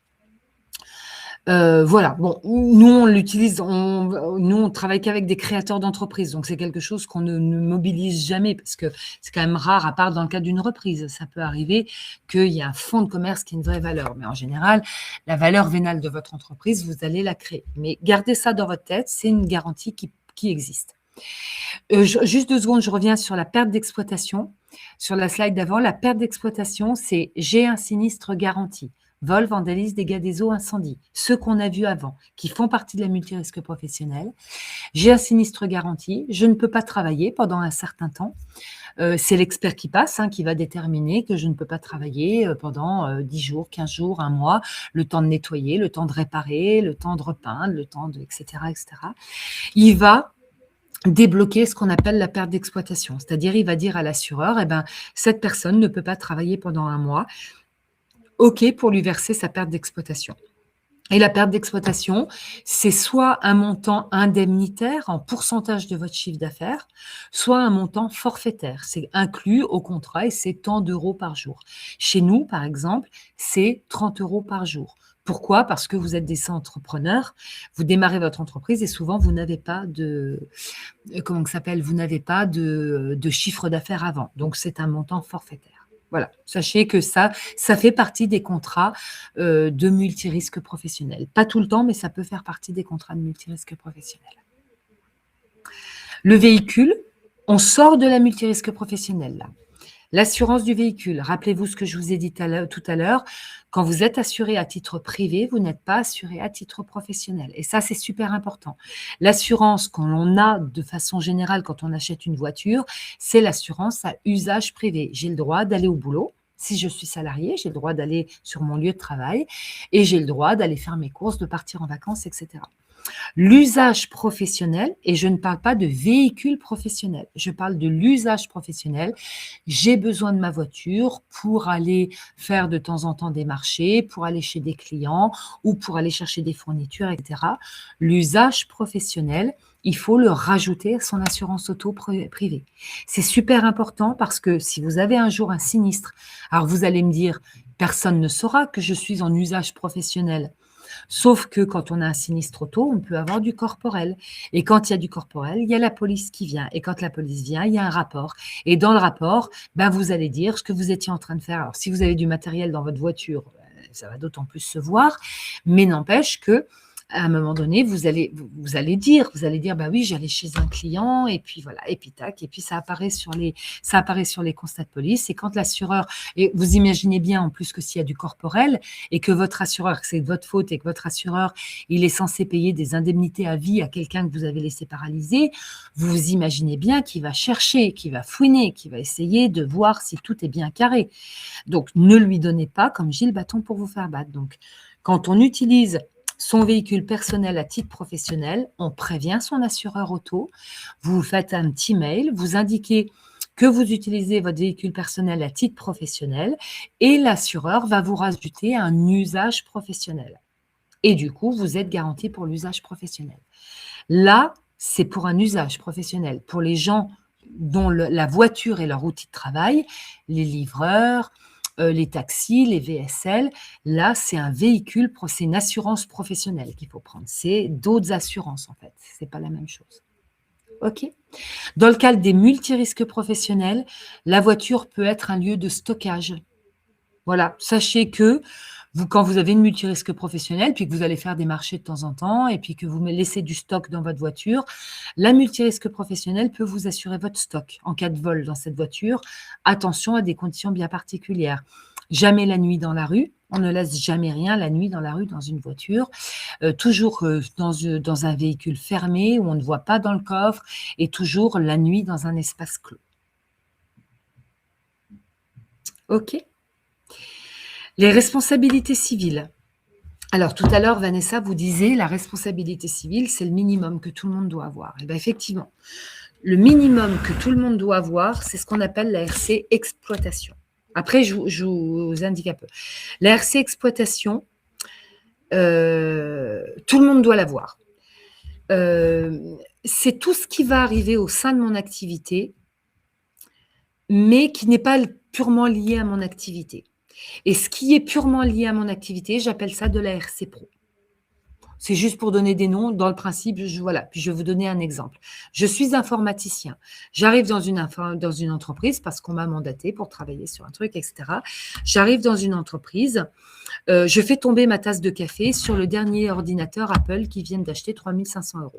Voilà, bon, nous on l'utilise, nous on travaille qu'avec des créateurs d'entreprises, donc c'est quelque chose qu'on ne mobilise jamais parce que c'est quand même rare, à part dans le cas d'une reprise. Ça peut arriver qu'il y ait un fonds de commerce qui a une vraie valeur, mais en général, la valeur vénale de votre entreprise, vous allez la créer. Mais gardez ça dans votre tête, c'est une garantie qui existe. Juste 2 secondes, je reviens sur la perte d'exploitation. Sur la slide d'avant, la perte d'exploitation, c'est j'ai un sinistre garanti. Vol, vandalisme, dégâts des eaux, incendie. Ceux qu'on a vus avant, qui font partie de la multirisque professionnelle. J'ai un sinistre garanti. Je ne peux pas travailler pendant un certain temps. C'est l'expert qui passe, qui va déterminer que je ne peux pas travailler pendant 10 jours, 15 jours, 1 mois, le temps de nettoyer, le temps de réparer, le temps de repeindre, le temps de, etc., etc. Il va débloquer ce qu'on appelle la perte d'exploitation. C'est-à-dire, il va dire à l'assureur, cette personne ne peut pas travailler pendant 1 mois. OK pour lui verser sa perte d'exploitation. Et la perte d'exploitation, c'est soit un montant indemnitaire en pourcentage de votre chiffre d'affaires, soit un montant forfaitaire. C'est inclus au contrat et c'est tant d'euros par jour. Chez nous, par exemple, c'est 30 € par jour. Pourquoi? Parce que vous êtes des entrepreneurs, vous démarrez votre entreprise et souvent vous n'avez pas de, comment ça s'appelle? Vous n'avez pas de chiffre d'affaires avant. Donc c'est un montant forfaitaire. Voilà, sachez que ça fait partie des contrats de multirisque professionnel. Pas tout le temps, mais ça peut faire partie des contrats de multirisque professionnel. Le véhicule, on sort de la multirisque professionnelle là. L'assurance du véhicule, rappelez-vous ce que je vous ai dit tout à l'heure, quand vous êtes assuré à titre privé, vous n'êtes pas assuré à titre professionnel. Et ça, c'est super important. L'assurance qu'on a de façon générale quand on achète une voiture, c'est l'assurance à usage privé. J'ai le droit d'aller au boulot. Si je suis salarié, j'ai le droit d'aller sur mon lieu de travail et j'ai le droit d'aller faire mes courses, de partir en vacances, etc. L'usage professionnel, et je ne parle pas de véhicule professionnel, je parle de l'usage professionnel. J'ai besoin de ma voiture pour aller faire de temps en temps des marchés, pour aller chez des clients ou pour aller chercher des fournitures, etc. L'usage professionnel, il faut le rajouter à son assurance auto privée. C'est super important parce que si vous avez un jour un sinistre, alors vous allez me dire, personne ne saura que je suis en usage professionnel. Sauf que quand on a un sinistre auto, on peut avoir du corporel. Et quand il y a du corporel, il y a la police qui vient. Et quand la police vient, il y a un rapport. Et dans le rapport, vous allez dire ce que vous étiez en train de faire. Alors, si vous avez du matériel dans votre voiture, ça va d'autant plus se voir. Mais n'empêche que à un moment donné, vous allez dire, oui, j'allais chez un client et puis voilà, et puis tac, et puis ça apparaît sur les constats de police. Et quand l'assureur, et vous imaginez bien en plus que s'il y a du corporel et que votre assureur, que c'est de votre faute et que votre assureur, il est censé payer des indemnités à vie à quelqu'un que vous avez laissé paralysé, vous imaginez bien qu'il va chercher, qu'il va fouiner, qu'il va essayer de voir si tout est bien carré. Donc, ne lui donnez pas, comme Gilles, bâton pour vous faire battre. Donc, quand on utilise son véhicule personnel à titre professionnel, on prévient son assureur auto, vous faites un petit mail, vous indiquez que vous utilisez votre véhicule personnel à titre professionnel et l'assureur va vous rajouter un usage professionnel. Et du coup, vous êtes garanti pour l'usage professionnel. Là, c'est pour un usage professionnel. Pour les gens dont la voiture est leur outil de travail, les livreurs, les taxis, les VSL, là, c'est un véhicule, c'est une assurance professionnelle qu'il faut prendre. C'est d'autres assurances, en fait. Ce n'est pas la même chose. OK? Dans le cadre des multirisques professionnels, la voiture peut être un lieu de stockage. Voilà, sachez que quand vous avez une multirisque professionnelle, puis que vous allez faire des marchés de temps en temps, et puis que vous laissez du stock dans votre voiture, la multirisque professionnelle peut vous assurer votre stock en cas de vol dans cette voiture. Attention à des conditions bien particulières. Jamais la nuit dans la rue. On ne laisse jamais rien la nuit dans la rue dans une voiture. Toujours dans un véhicule fermé où on ne voit pas dans le coffre et toujours la nuit dans un espace clos. OK? Les responsabilités civiles. Alors, tout à l'heure, Vanessa, vous disiez, la responsabilité civile, c'est le minimum que tout le monde doit avoir. Et bien, effectivement, le minimum que tout le monde doit avoir, c'est ce qu'on appelle la RC exploitation. Après, je vous indique un peu. La RC exploitation, tout le monde doit l'avoir. C'est tout ce qui va arriver au sein de mon activité, mais qui n'est pas purement lié à mon activité. Et ce qui est purement lié à mon activité, j'appelle ça de la RC Pro. C'est juste pour donner des noms. Dans le principe, voilà. Puis je vais vous donner un exemple. Je suis informaticien. J'arrive dans une entreprise parce qu'on m'a mandaté pour travailler sur un truc, etc. J'arrive dans une entreprise. Je fais tomber ma tasse de café sur le dernier ordinateur Apple qui viennent d'acheter 3 500 €.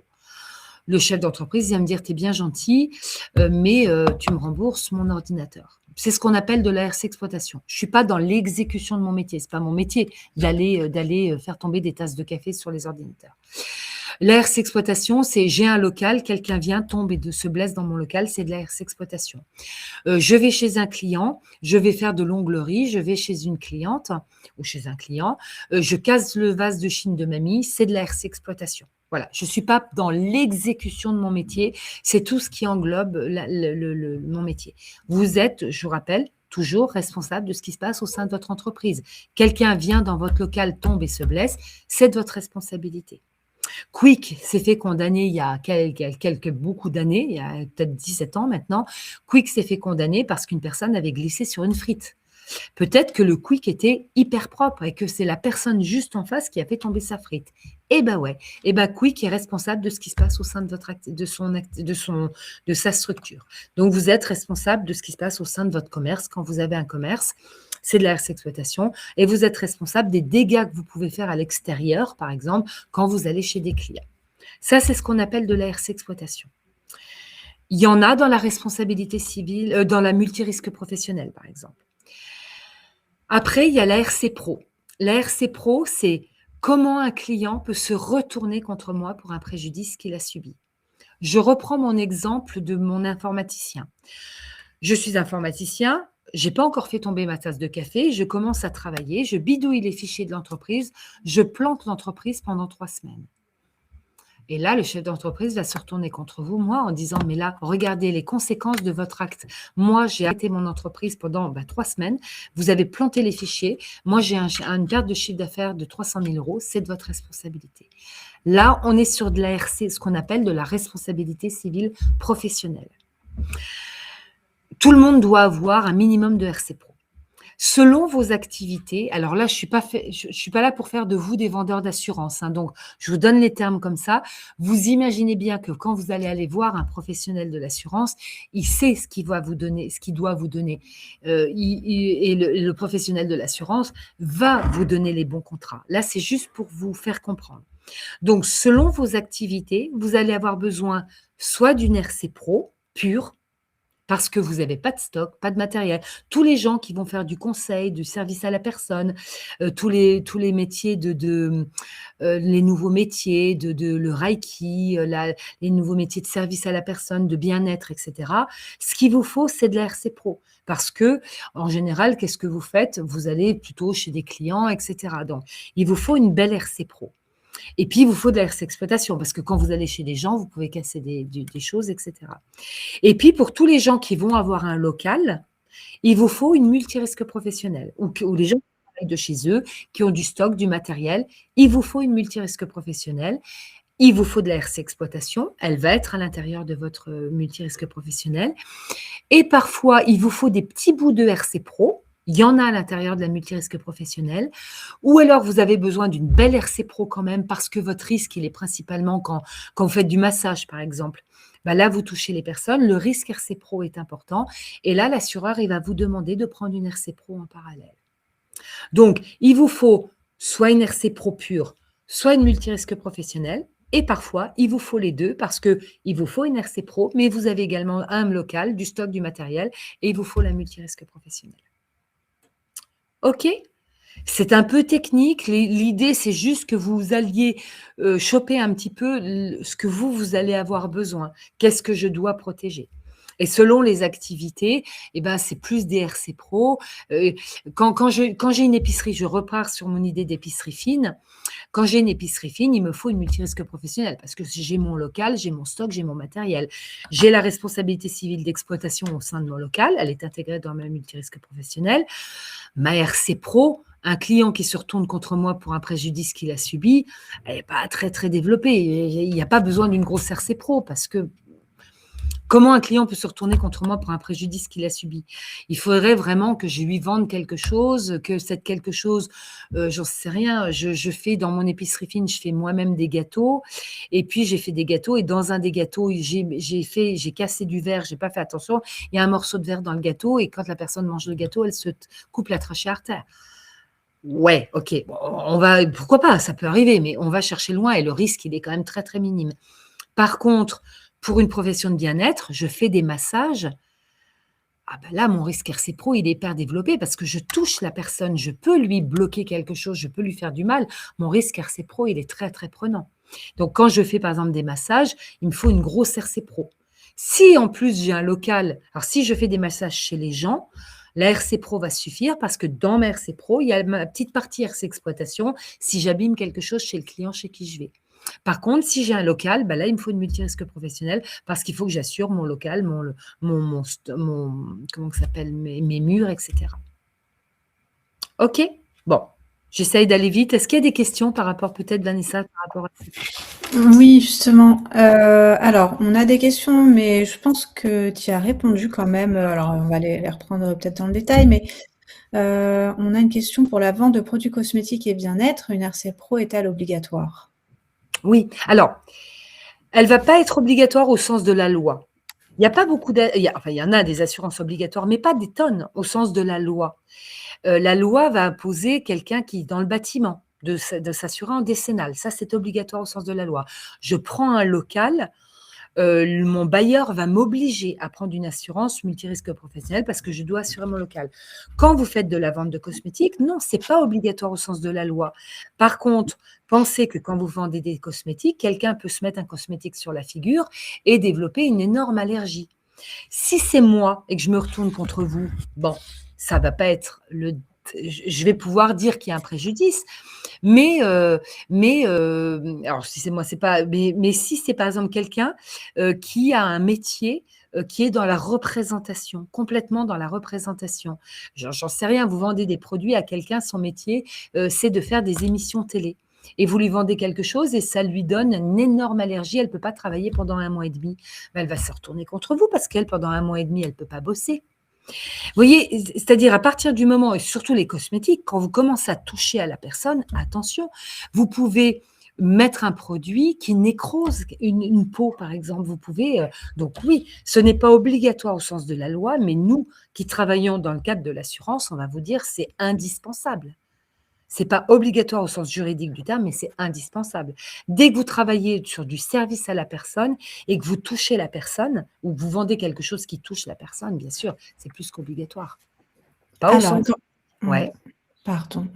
Le chef d'entreprise vient me dire, tu es bien gentil, mais tu me rembourses mon ordinateur. C'est ce qu'on appelle de la RC exploitation. Je ne suis pas dans l'exécution de mon métier. Ce n'est pas mon métier d'aller faire tomber des tasses de café sur les ordinateurs. La RC exploitation, c'est j'ai un local, quelqu'un vient, tombe et se blesse dans mon local, c'est de la RC exploitation. Je vais chez un client, je vais faire de l'onglerie, je vais chez une cliente ou chez un client, je casse le vase de Chine de mamie, c'est de la RC exploitation. Voilà, je ne suis pas dans l'exécution de mon métier, c'est tout ce qui englobe mon métier. Vous êtes, je vous rappelle, toujours responsable de ce qui se passe au sein de votre entreprise. Quelqu'un vient dans votre local, tombe et se blesse, c'est de votre responsabilité. Quick s'est fait condamner il y a beaucoup d'années, il y a peut-être 17 ans maintenant. Quick s'est fait condamner parce qu'une personne avait glissé sur une frite. Peut-être que le Quick était hyper propre et que c'est la personne juste en face qui a fait tomber sa frite. Eh ben ouais, eh ben Quick est responsable de ce qui se passe au sein de de sa structure. Donc vous êtes responsable de ce qui se passe au sein de votre commerce quand vous avez un commerce. C'est de la RS exploitation et vous êtes responsable des dégâts que vous pouvez faire à l'extérieur, par exemple, quand vous allez chez des clients. Ça, c'est ce qu'on appelle de la RS exploitation. Il y en a dans la responsabilité civile, dans la multirisque professionnelle, par exemple. Après, il y a la RC Pro. La RC Pro, c'est comment un client peut se retourner contre moi pour un préjudice qu'il a subi. Je reprends mon exemple de mon informaticien. Je suis informaticien, j'ai pas encore fait tomber ma tasse de café, je commence à travailler, je bidouille les fichiers de l'entreprise, je plante l'entreprise pendant 3 semaines. Et là, le chef d'entreprise va se retourner contre vous, moi, en disant, mais là, regardez les conséquences de votre acte. Moi, j'ai arrêté mon entreprise pendant 3 semaines. Vous avez planté les fichiers. Moi, j'ai une perte de chiffre d'affaires de 300 000 €. C'est de votre responsabilité. Là, on est sur de la RC, ce qu'on appelle de la responsabilité civile professionnelle. Tout le monde doit avoir un minimum de RC Pro. Selon vos activités, alors là, je suis pas là pour faire de vous des vendeurs d'assurance, hein, donc je vous donne les termes comme ça. Vous imaginez bien que quand vous allez aller voir un professionnel de l'assurance, il sait ce qu'il va vous donner, ce qu'il doit vous donner. Et le professionnel de l'assurance va vous donner les bons contrats. Là, c'est juste pour vous faire comprendre. Donc, selon vos activités, vous allez avoir besoin soit d'une RC Pro pure, parce que vous n'avez pas de stock, pas de matériel. Tous les gens qui vont faire du conseil, du service à la personne, tous les métiers les nouveaux métiers le reiki, les nouveaux métiers de service à la personne, de bien-être, et cetera. Ce qu'il vous faut, c'est de la RC Pro parce que, en général, qu'est-ce que vous faites? Vous allez plutôt chez des clients, et cetera. Donc, il vous faut une belle RC Pro. Et puis, il vous faut de la RC exploitation parce que quand vous allez chez des gens, vous pouvez casser des choses, et cetera. Et puis, pour tous les gens qui vont avoir un local, il vous faut une multirisque professionnelle ou les gens qui travaillent de chez eux, qui ont du stock, du matériel, il vous faut une multirisque professionnelle. Il vous faut de la RC exploitation, elle va être à l'intérieur de votre multirisque professionnel. Et parfois, il vous faut des petits bouts de RC Pro. Il y en a à l'intérieur de la multirisque professionnelle. Ou alors, vous avez besoin d'une belle RC Pro quand même parce que votre risque, il est principalement quand vous faites du massage, par exemple. Là, vous touchez les personnes, le risque RC Pro est important. Et là, l'assureur, il va vous demander de prendre une RC Pro en parallèle. Donc, il vous faut soit une RC Pro pure, soit une multirisque professionnelle. Et parfois, il vous faut les deux parce qu'il vous faut une RC Pro, mais vous avez également un local, du stock, du matériel, et il vous faut la multirisque professionnelle. OK? C'est un peu technique. L'idée, c'est juste que vous alliez choper un petit peu ce que vous allez avoir besoin. Qu'est-ce que je dois protéger? Et selon les activités, c'est plus des RC Pro. Quand j'ai une épicerie, je repars sur mon idée d'épicerie fine. Quand j'ai une épicerie fine, il me faut une multirisque professionnelle parce que j'ai mon local, j'ai mon stock, j'ai mon matériel. J'ai la responsabilité civile d'exploitation au sein de mon local. Elle est intégrée dans ma multirisque professionnelle. Ma RC Pro, un client qui se retourne contre moi pour un préjudice qu'il a subi, elle n'est pas très, très développée. Il n'y a pas besoin d'une grosse RC Pro parce que comment un client peut se retourner contre moi pour un préjudice qu'il a subi? Il faudrait vraiment que je lui vende quelque chose, que cette quelque chose, j'en sais rien, je fais dans mon épicerie fine, je fais moi-même des gâteaux et puis j'ai fait des gâteaux et dans un des gâteaux, j'ai cassé du verre, j'ai pas fait attention, il y a un morceau de verre dans le gâteau et quand la personne mange le gâteau, elle se coupe la trachée artère. Ouais, OK, bon, pourquoi pas, ça peut arriver, mais on va chercher loin et le risque, il est quand même très, très minime. Par contre, pour une profession de bien-être, je fais des massages. Là, mon risque RC Pro, il est hyper développé parce que je touche la personne, je peux lui bloquer quelque chose, je peux lui faire du mal. Mon risque RC Pro, il est très, très prenant. Donc, quand je fais, par exemple, des massages, il me faut une grosse RC Pro. Si, en plus, j'ai un local, alors si je fais des massages chez les gens, la RC Pro va suffire parce que dans ma RC Pro, il y a ma petite partie RC exploitation si j'abîme quelque chose chez le client chez qui je vais. Par contre, si j'ai un local, bah là, il me faut une multirisque professionnelle parce qu'il faut que j'assure mon local, comment ça s'appelle, mes murs, etc. OK? Bon, j'essaye d'aller vite. Est-ce qu'il y a des questions par rapport peut-être, Vanessa, par rapport à ça? Oui, justement. Alors, on a des questions, mais je pense que tu y as répondu quand même. Alors, on va les reprendre peut-être dans le détail, mais on a une question pour la vente de produits cosmétiques et bien-être. Une RC Pro est-elle obligatoire? Oui, alors, elle va pas être obligatoire au sens de la loi. Il y a pas beaucoup il y en a des assurances obligatoires, mais pas des tonnes au sens de la loi. La loi va imposer quelqu'un qui dans le bâtiment de s'assurer en décennale. Ça, c'est obligatoire au sens de la loi. Je prends un local, mon bailleur va m'obliger à prendre une assurance multirisque professionnel parce que je dois assurer mon local. Quand vous faites de la vente de cosmétiques, non, c'est pas obligatoire au sens de la loi. Par contre, pensez que quand vous vendez des cosmétiques, quelqu'un peut se mettre un cosmétique sur la figure et développer une énorme allergie. Si c'est moi et que je me retourne contre vous, bon, ça va pas être je vais pouvoir dire qu'il y a un préjudice, mais alors si c'est moi, c'est pas mais si c'est par exemple quelqu'un, qui a un métier, qui est dans la représentation, complètement dans la représentation. J'en sais rien, vous vendez des produits à quelqu'un, son métier, c'est de faire des émissions télé et vous lui vendez quelque chose et ça lui donne une énorme allergie, elle ne peut pas travailler pendant 1 mois et demi. Ben, elle va se retourner contre vous parce qu'elle, pendant 1 mois et demi, elle ne peut pas bosser. Vous voyez? C'est-à-dire à partir du moment et surtout les cosmétiques, quand vous commencez à toucher à la personne, attention, vous pouvez mettre un produit qui nécrose une peau, par exemple. Vous pouvez, donc oui, ce n'est pas obligatoire au sens de la loi, mais nous qui travaillons dans le cadre de l'assurance, on va vous dire c'est indispensable. C'est pas obligatoire au sens juridique du terme, mais c'est indispensable. Dès que vous travaillez sur du service à la personne et que vous touchez la personne ou que vous vendez quelque chose qui touche la personne, bien sûr, c'est plus qu'obligatoire. Pas au Alors, sens ouais. pardon.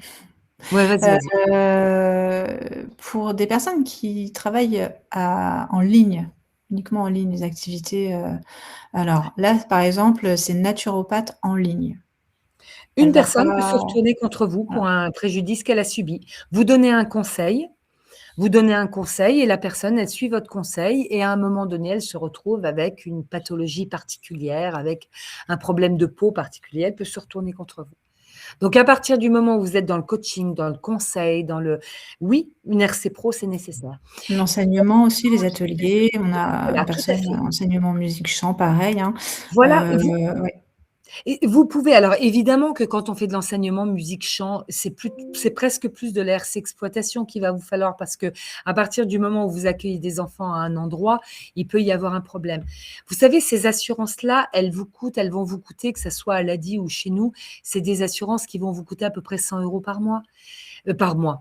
Ouais, vas-y, vas-y. Pour des personnes qui travaillent en ligne, uniquement en ligne, les activités, alors là, par exemple, c'est naturopathe en ligne. Elle Une va personne peut se pas retourner contre vous voilà. pour un préjudice qu'elle a subi. Vous donnez un conseil et la personne, elle suit votre conseil et à un moment donné, elle se retrouve avec une pathologie particulière, avec un problème de peau particulier, elle peut se retourner contre vous. Donc à partir du moment où vous êtes dans le coaching, dans le conseil, oui, une RC Pro, c'est nécessaire. L'enseignement aussi, les ateliers, on a Voilà, une tout à personne fait. enseignement musique chant, pareil, hein. Voilà, Ouais. et vous pouvez alors évidemment que quand on fait de l'enseignement musique chant, c'est presque plus de la RC exploitation qu'il va vous falloir parce que à partir du moment où vous accueillez des enfants à un endroit, il peut y avoir un problème. Vous savez, ces assurances-là, elles vont vous coûter, que ça soit à l'ADI ou chez nous, c'est des assurances qui vont vous coûter à peu près 100 € par mois,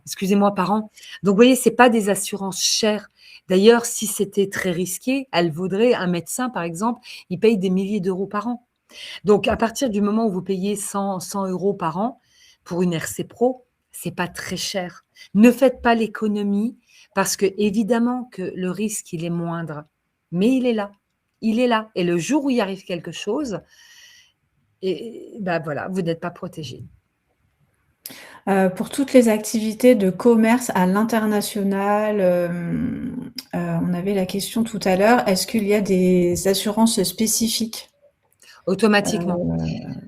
excusez-moi, par an. Donc vous voyez, c'est pas des assurances chères. D'ailleurs, si c'était très risqué, elles vaudraient un médecin, par exemple, il paye des milliers d'euros par an. Donc, à partir du moment où vous payez 100 € par an pour une RC Pro, c'est pas très cher. Ne faites pas l'économie parce que évidemment que le risque, il est moindre, mais il est là. Il est là et le jour où il arrive quelque chose et bah, voilà, vous n'êtes pas protégé. Pour toutes les activités de commerce à l'international, on avait la question tout à l'heure, est-ce qu'il y a des assurances spécifiques? Automatiquement.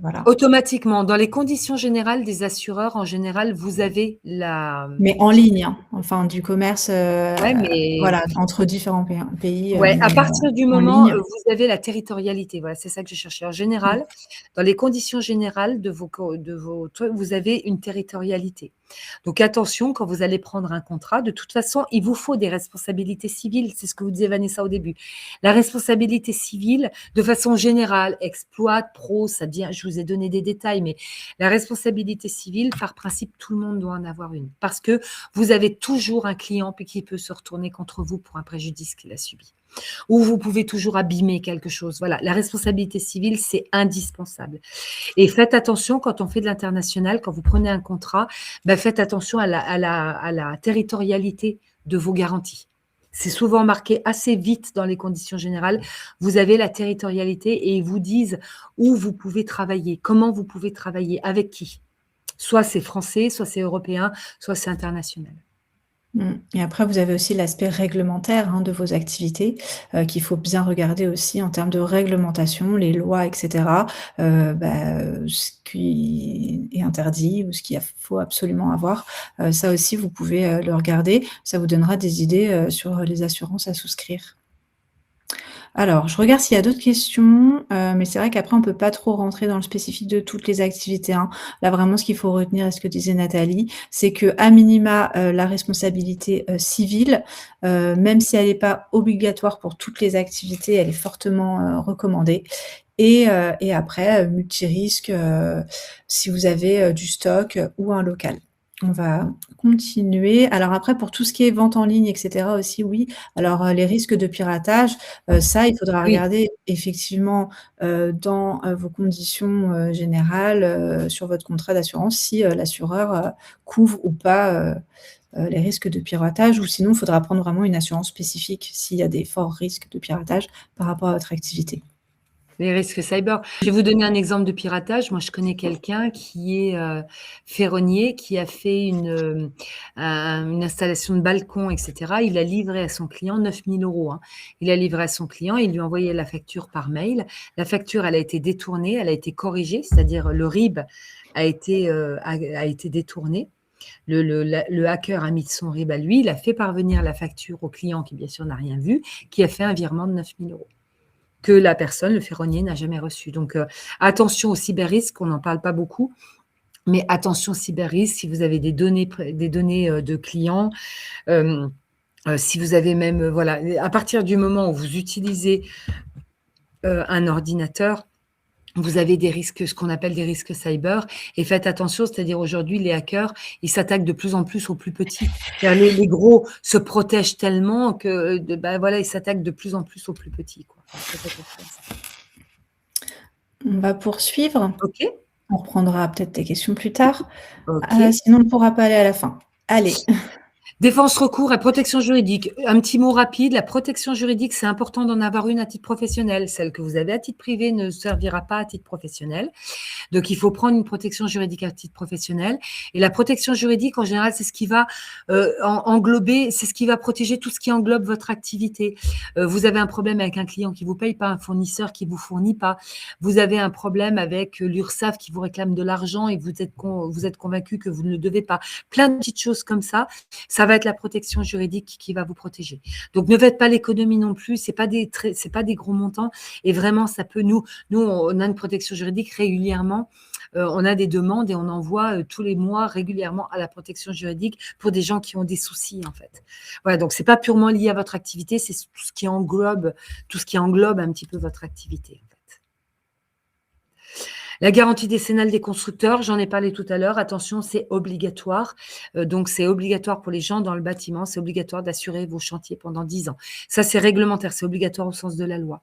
Voilà. Automatiquement, dans les conditions générales des assureurs, en général, vous avez la Mais en ligne, hein, enfin du commerce, ouais, mais voilà, entre différents pays, ouais, à mais partir du en moment, ligne. vous avez la territorialité, voilà, c'est ça que je cherchais. En Mmh. général, dans les conditions générales de vos trucs, vous avez une territorialité. Donc attention, quand vous allez prendre un contrat, de toute façon, il vous faut des responsabilités civiles, c'est ce que vous disait Vanessa au début. La responsabilité civile, de façon générale, exploit, pro, ça devient je vous ai donné des détails, mais la responsabilité civile, par principe, tout le monde doit en avoir une. Parce que vous avez toujours un client qui peut se retourner contre vous pour un préjudice qu'il a subi. Ou vous pouvez toujours abîmer quelque chose. Voilà, la responsabilité civile, c'est indispensable. Et faites attention quand on fait de l'international, quand vous prenez un contrat, bah, faites attention à la territorialité de vos garanties. C'est souvent marqué assez vite dans les conditions générales. Vous avez la territorialité et ils vous disent où vous pouvez travailler, comment vous pouvez travailler, avec qui. Soit c'est français, soit c'est européen, soit c'est international. Et après, vous avez aussi l'aspect réglementaire, hein, de vos activités, qu'il faut bien regarder aussi en termes de réglementation, les lois et cetera, ce qui est interdit ou ce qu'il faut absolument avoir. Ça aussi, vous pouvez, le regarder. Ça vous donnera des idées, sur les assurances à souscrire. Alors, je regarde s'il y a d'autres questions, mais c'est vrai qu'après on peut pas trop rentrer dans le spécifique de toutes les activités, hein. Là, vraiment, ce qu'il faut retenir et ce que disait Nathalie, c'est qu'à minima, la responsabilité, civile, même si elle n'est pas obligatoire pour toutes les activités, elle est fortement, recommandée et après, multirisque, si vous avez, du stock, ou un local. On va continuer. Alors après, pour tout ce qui est vente en ligne et cetera aussi, oui. Alors, les risques de piratage, ça, il faudra Oui. regarder effectivement, dans, vos conditions, générales, sur votre contrat d'assurance si, l'assureur, couvre ou pas, les risques de piratage ou sinon il faudra prendre vraiment une assurance spécifique s'il y a des forts risques de piratage par rapport à votre activité. Les risques cyber. Je vais vous donner un exemple de piratage. Moi, je connais quelqu'un qui est, ferronnier, qui a fait une installation de balcon et cetera. Il a livré à son client 9 000 €, hein. Il a livré à son client, il lui a envoyé la facture par mail. La facture, elle a été détournée, elle a été corrigée, c'est-à-dire le RIB a été détourné. Le hacker a mis son RIB à lui, il a fait parvenir la facture au client qui, bien sûr, n'a rien vu, qui a fait un virement de 9 000 € que la personne, le ferronnier, n'a jamais reçu. Donc, attention aux cyberrisques, on n'en parle pas beaucoup, mais attention aux cyberrisques si vous avez des données, de clients, hem, si vous avez même, voilà, à partir du moment où vous utilisez, un ordinateur, vous avez des risques, ce qu'on appelle des risques cyber et faites attention, c'est-à-dire aujourd'hui les hackers, ils s'attaquent de plus en plus aux plus petits. C'est-à-dire les gros se protègent tellement que voilà, ils s'attaquent de plus en plus aux plus petits, quoi. Faites attention à ça. On va poursuivre. OK, On reprendra peut-être des questions plus tard. OK. Sinon on ne pourra pas aller à la fin. Allez. Défense, recours et protection juridique. Un petit mot rapide, la protection juridique, c'est important d'en avoir une à titre professionnel. Celle que vous avez à titre privé ne servira pas à titre professionnel. Donc, il faut prendre une protection juridique à titre professionnel. Et la protection juridique, en général, c'est ce qui va englober, c'est ce qui va protéger tout ce qui englobe votre activité. Vous avez un problème avec un client qui vous paye pas, un fournisseur qui vous fournit pas. Vous avez un problème avec l'URSSAF qui vous réclame de l'argent et vous êtes convaincu que vous ne le devez pas. Plein de petites choses comme ça. Ça va être la protection juridique qui va vous protéger. Donc, ne faites pas l'économie non plus. C'est pas des gros montants. Et vraiment, ça peut nous, on a une protection juridique régulièrement. On a des demandes et on envoie tous les mois régulièrement à la protection juridique pour des gens qui ont des soucis, en fait. Voilà, donc c'est pas purement lié à votre activité, c'est tout ce qui englobe un petit peu votre activité, en fait. La garantie décennale des constructeurs, j'en ai parlé tout à l'heure. Attention, c'est obligatoire. Donc, c'est obligatoire pour les gens dans le bâtiment. C'est obligatoire d'assurer vos chantiers pendant 10 ans. Ça, c'est réglementaire. C'est obligatoire au sens de la loi.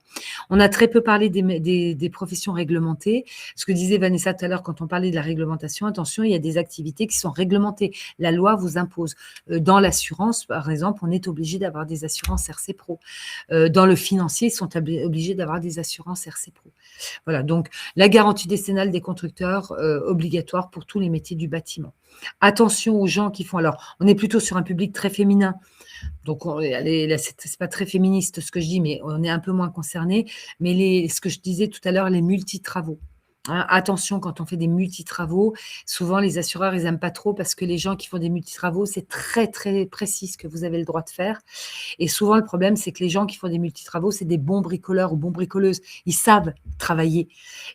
On a très peu parlé des professions réglementées. Ce que disait Vanessa tout à l'heure quand on parlait de la réglementation, attention, il y a des activités qui sont réglementées. La loi vous impose. Dans l'assurance, par exemple, on est obligé d'avoir des assurances RC Pro. Dans le financier, ils sont obligés d'avoir des assurances RC Pro. Voilà, donc la garantie décennale des constructeurs, obligatoire pour tous les métiers du bâtiment. Attention aux gens qui font, alors on est plutôt sur un public très féminin, donc allez, là, c'est pas très féministe ce que je dis, mais on est un peu moins concerné. Mais ce que je disais tout à l'heure, les multi-travaux. Hein, attention quand on fait des multi-travaux, souvent les assureurs, ils aiment pas trop parce que les gens qui font des multi-travaux, c'est très, très précis ce que vous avez le droit de faire. Et souvent, le problème, c'est que les gens qui font des multi-travaux, c'est des bons bricoleurs ou bons bricoleuses. Ils savent travailler.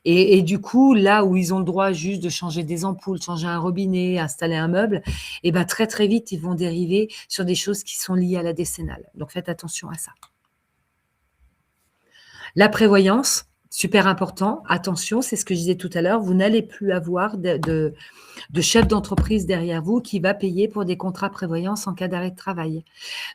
Et du coup, là où ils ont le droit juste de changer des ampoules, changer un robinet, installer un meuble, et ben très, très vite, ils vont dériver sur des choses qui sont liées à la décennale. Donc, faites attention à ça. La prévoyance, super important. Attention, c'est ce que je disais tout à l'heure, vous n'allez plus avoir de chef d'entreprise derrière vous qui va payer pour des contrats prévoyance en cas d'arrêt de travail.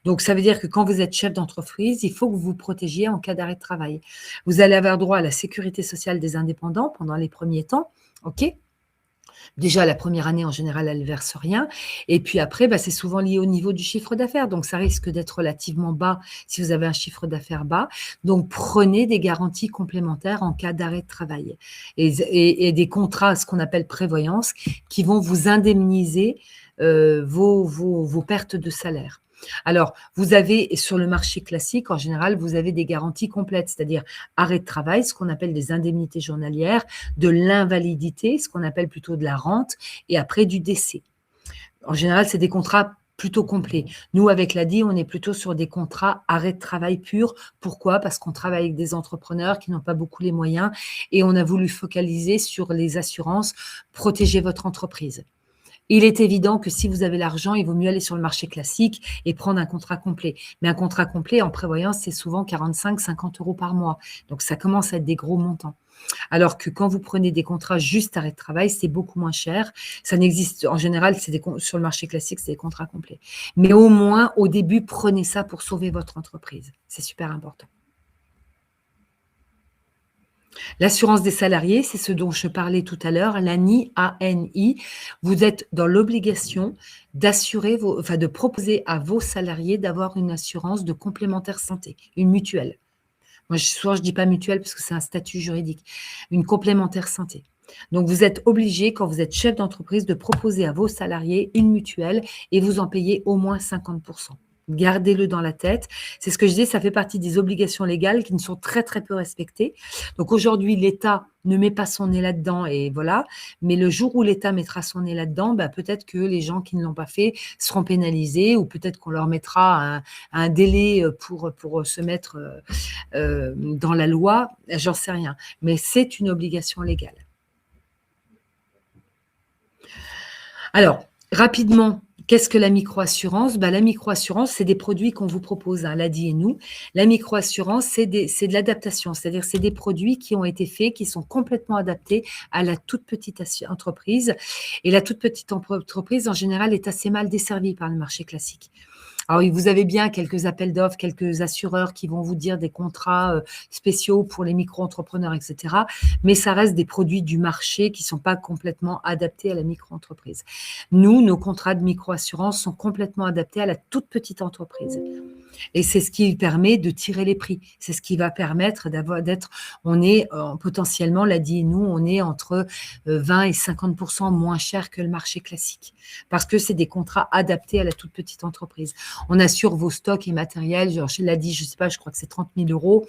Donc, ça veut dire que quand vous êtes chef d'entreprise, il faut que vous vous protégiez en cas d'arrêt de travail. Vous allez avoir droit à la sécurité sociale des indépendants pendant les premiers temps, OK? Déjà, la première année, en général, elle ne verse rien. Et puis après, c'est souvent lié au niveau du chiffre d'affaires. Donc, ça risque d'être relativement bas si vous avez un chiffre d'affaires bas. Donc, prenez des garanties complémentaires en cas d'arrêt de travail et des contrats, ce qu'on appelle prévoyance, qui vont vous indemniser vos pertes de salaire. Alors, vous avez sur le marché classique, en général, vous avez des garanties complètes, c'est-à-dire arrêt de travail, ce qu'on appelle des indemnités journalières, de l'invalidité, ce qu'on appelle plutôt de la rente, et après du décès. En général, c'est des contrats plutôt complets. Nous, avec l'ADI, on est plutôt sur des contrats arrêt de travail pur. Pourquoi? Parce qu'on travaille avec des entrepreneurs qui n'ont pas beaucoup les moyens et on a voulu focaliser sur les assurances, protéger votre entreprise. Il est évident que si vous avez l'argent, il vaut mieux aller sur le marché classique et prendre un contrat complet. Mais un contrat complet en prévoyance, c'est souvent 45-50 € par mois. Donc, ça commence à être des gros montants. Alors que quand vous prenez des contrats juste arrêt de travail, c'est beaucoup moins cher. Ça n'existe, en général, sur le marché classique, c'est des contrats complets. Mais au moins, au début, prenez ça pour sauver votre entreprise. C'est super important. L'assurance des salariés, c'est ce dont je parlais tout à l'heure, l'ANI, A-N-I. Vous êtes dans l'obligation d'assurer, de proposer à vos salariés d'avoir une assurance de complémentaire santé, une mutuelle. Moi, souvent, je dis pas mutuelle parce que c'est un statut juridique, une complémentaire santé. Donc, vous êtes obligé, quand vous êtes chef d'entreprise, de proposer à vos salariés une mutuelle et vous en payez au moins 50%. Gardez-le dans la tête. C'est ce que je dis, ça fait partie des obligations légales qui ne sont très, très peu respectées. Donc, aujourd'hui, l'État ne met pas son nez là-dedans et voilà. Mais le jour où l'État mettra son nez là-dedans, peut-être que les gens qui ne l'ont pas fait seront pénalisés ou peut-être qu'on leur mettra un délai pour se mettre dans la loi. J'en sais rien. Mais c'est une obligation légale. Alors, rapidement, qu'est-ce que la microassurance? La microassurance, c'est des produits qu'on vous propose, l'ADI et nous. La microassurance, c'est de l'adaptation, c'est-à-dire c'est des produits qui ont été faits, qui sont complètement adaptés à la toute petite entreprise. Et la toute petite entreprise, en général, est assez mal desservie par le marché classique. Alors, vous avez bien quelques appels d'offres, quelques assureurs qui vont vous dire des contrats spéciaux pour les micro-entrepreneurs, etc. Mais ça reste des produits du marché qui ne sont pas complètement adaptés à la micro-entreprise. Nous, nos contrats de micro-assurance sont complètement adaptés à la toute petite entreprise. Et c'est ce qui permet de tirer les prix. C'est ce qui va permettre on est potentiellement, l'ADI et nous, on est entre 20 et 50% moins cher que le marché classique. Parce que c'est des contrats adaptés à la toute petite entreprise. On assure vos stocks et matériels, genre chez l'ADI, je ne sais pas, je crois que c'est 30 000 €.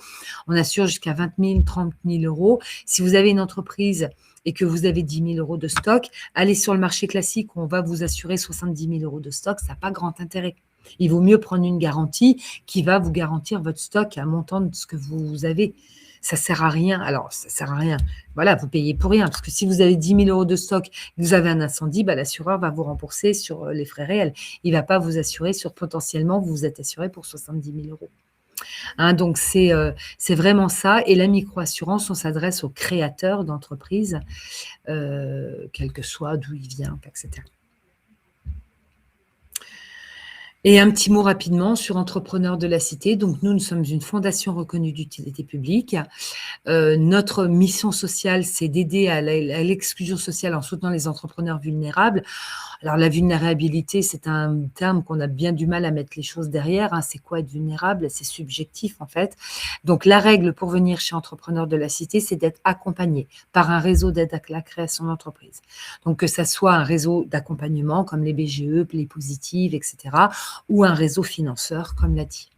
On assure jusqu'à 20 000, 30 000 €. Si vous avez une entreprise et que vous avez 10 000 € de stock, allez sur le marché classique où on va vous assurer 70 000 € de stock, ça n'a pas grand intérêt. Il vaut mieux prendre une garantie qui va vous garantir votre stock à un montant de ce que vous avez. Ça ne sert à rien. Alors, ça ne sert à rien. Voilà, vous payez pour rien. Parce que si vous avez 10 000 € de stock et que vous avez un incendie, l'assureur va vous rembourser sur les frais réels. Il ne va pas vous assurer sur potentiellement, vous êtes assuré pour 70 000 €. Donc, c'est vraiment ça. Et la microassurance, on s'adresse aux créateurs d'entreprises, quel que soit d'où il vient, etc. Et un petit mot rapidement sur Entrepreneurs de la Cité. Donc, nous sommes une fondation reconnue d'utilité publique. Notre mission sociale, c'est d'aider à l'exclusion sociale en soutenant les entrepreneurs vulnérables. Alors, la vulnérabilité, c'est un terme qu'on a bien du mal à mettre les choses derrière. C'est quoi être vulnérable? C'est subjectif, en fait. Donc, la règle pour venir chez Entrepreneurs de la Cité, c'est d'être accompagné par un réseau d'aide à la création d'entreprise. Donc, que ça soit un réseau d'accompagnement comme les BGE, les positives, etc., ou un réseau financeur, comme l'a dit.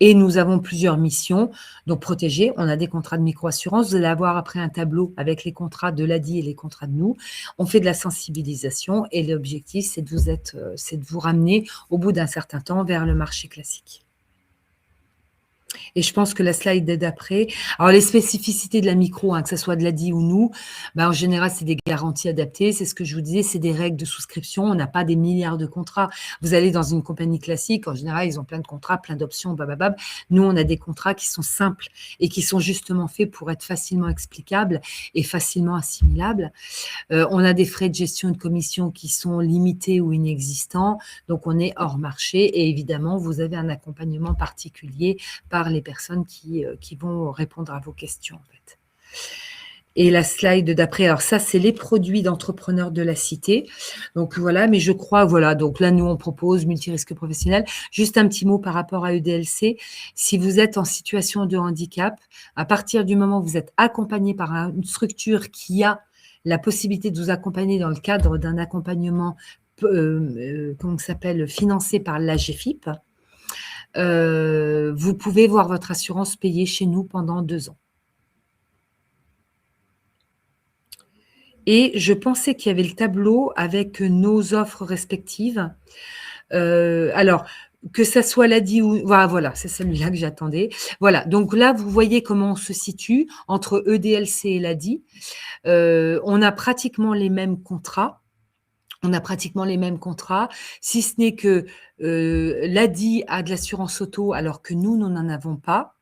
Et nous avons plusieurs missions. Donc, protéger, on a des contrats de microassurance. Vous allez avoir après un tableau avec les contrats de l'ADI et les contrats de nous. On fait de la sensibilisation et l'objectif, c'est de vous ramener au bout d'un certain temps vers le marché classique. Et je pense que la slide d'après, alors les spécificités de la micro, que ce soit de l'ADI ou nous, en général, c'est des garanties adaptées. C'est ce que je vous disais, c'est des règles de souscription. On n'a pas des milliards de contrats. Vous allez dans une compagnie classique, en général, ils ont plein de contrats, plein d'options, bababab. Nous, on a des contrats qui sont simples et qui sont justement faits pour être facilement explicables et facilement assimilables. On a des frais de gestion et de commission qui sont limités ou inexistants. Donc, on est hors marché et évidemment, vous avez un accompagnement particulier par les personnes qui vont répondre à vos questions, en fait. Et la slide d'après, alors ça, c'est les produits d'entrepreneurs de la cité. Donc voilà, mais je crois, voilà, donc là, nous, on propose multirisque professionnel. Juste un petit mot par rapport à EDLC. Si vous êtes en situation de handicap, à partir du moment où vous êtes accompagné par une structure qui a la possibilité de vous accompagner dans le cadre d'un accompagnement comment ça s'appelle, financé par l'AGFIP, vous pouvez voir votre assurance payée chez nous pendant 2 ans. Et je pensais qu'il y avait le tableau avec nos offres respectives. Alors, que ça soit l'ADI ou… Voilà, c'est celui-là que j'attendais. Voilà, donc là, vous voyez comment on se situe entre EDLC et l'ADI. On a pratiquement les mêmes contrats. Si ce n'est que l'ADI a de l'assurance auto alors que nous n'en avons pas.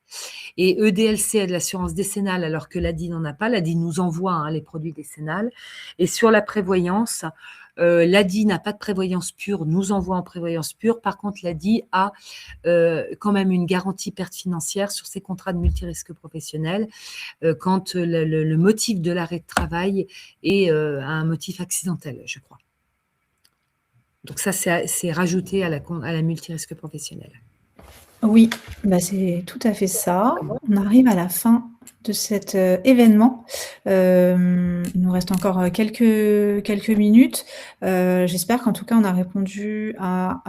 Et EDLC a de l'assurance décennale alors que l'ADI n'en a pas. L'ADI nous envoie les produits décennales. Et sur la prévoyance, l'ADI n'a pas de prévoyance pure, nous envoie en prévoyance pure. Par contre, l'ADI a quand même une garantie perte financière sur ses contrats de multirisque professionnel quand le motif de l'arrêt de travail est un motif accidentel, je crois. Donc ça, c'est rajouté à la multirisque professionnel. Oui, c'est tout à fait ça. On arrive à la fin de cet événement. Il nous reste encore quelques minutes. J'espère qu'en tout cas, on a répondu à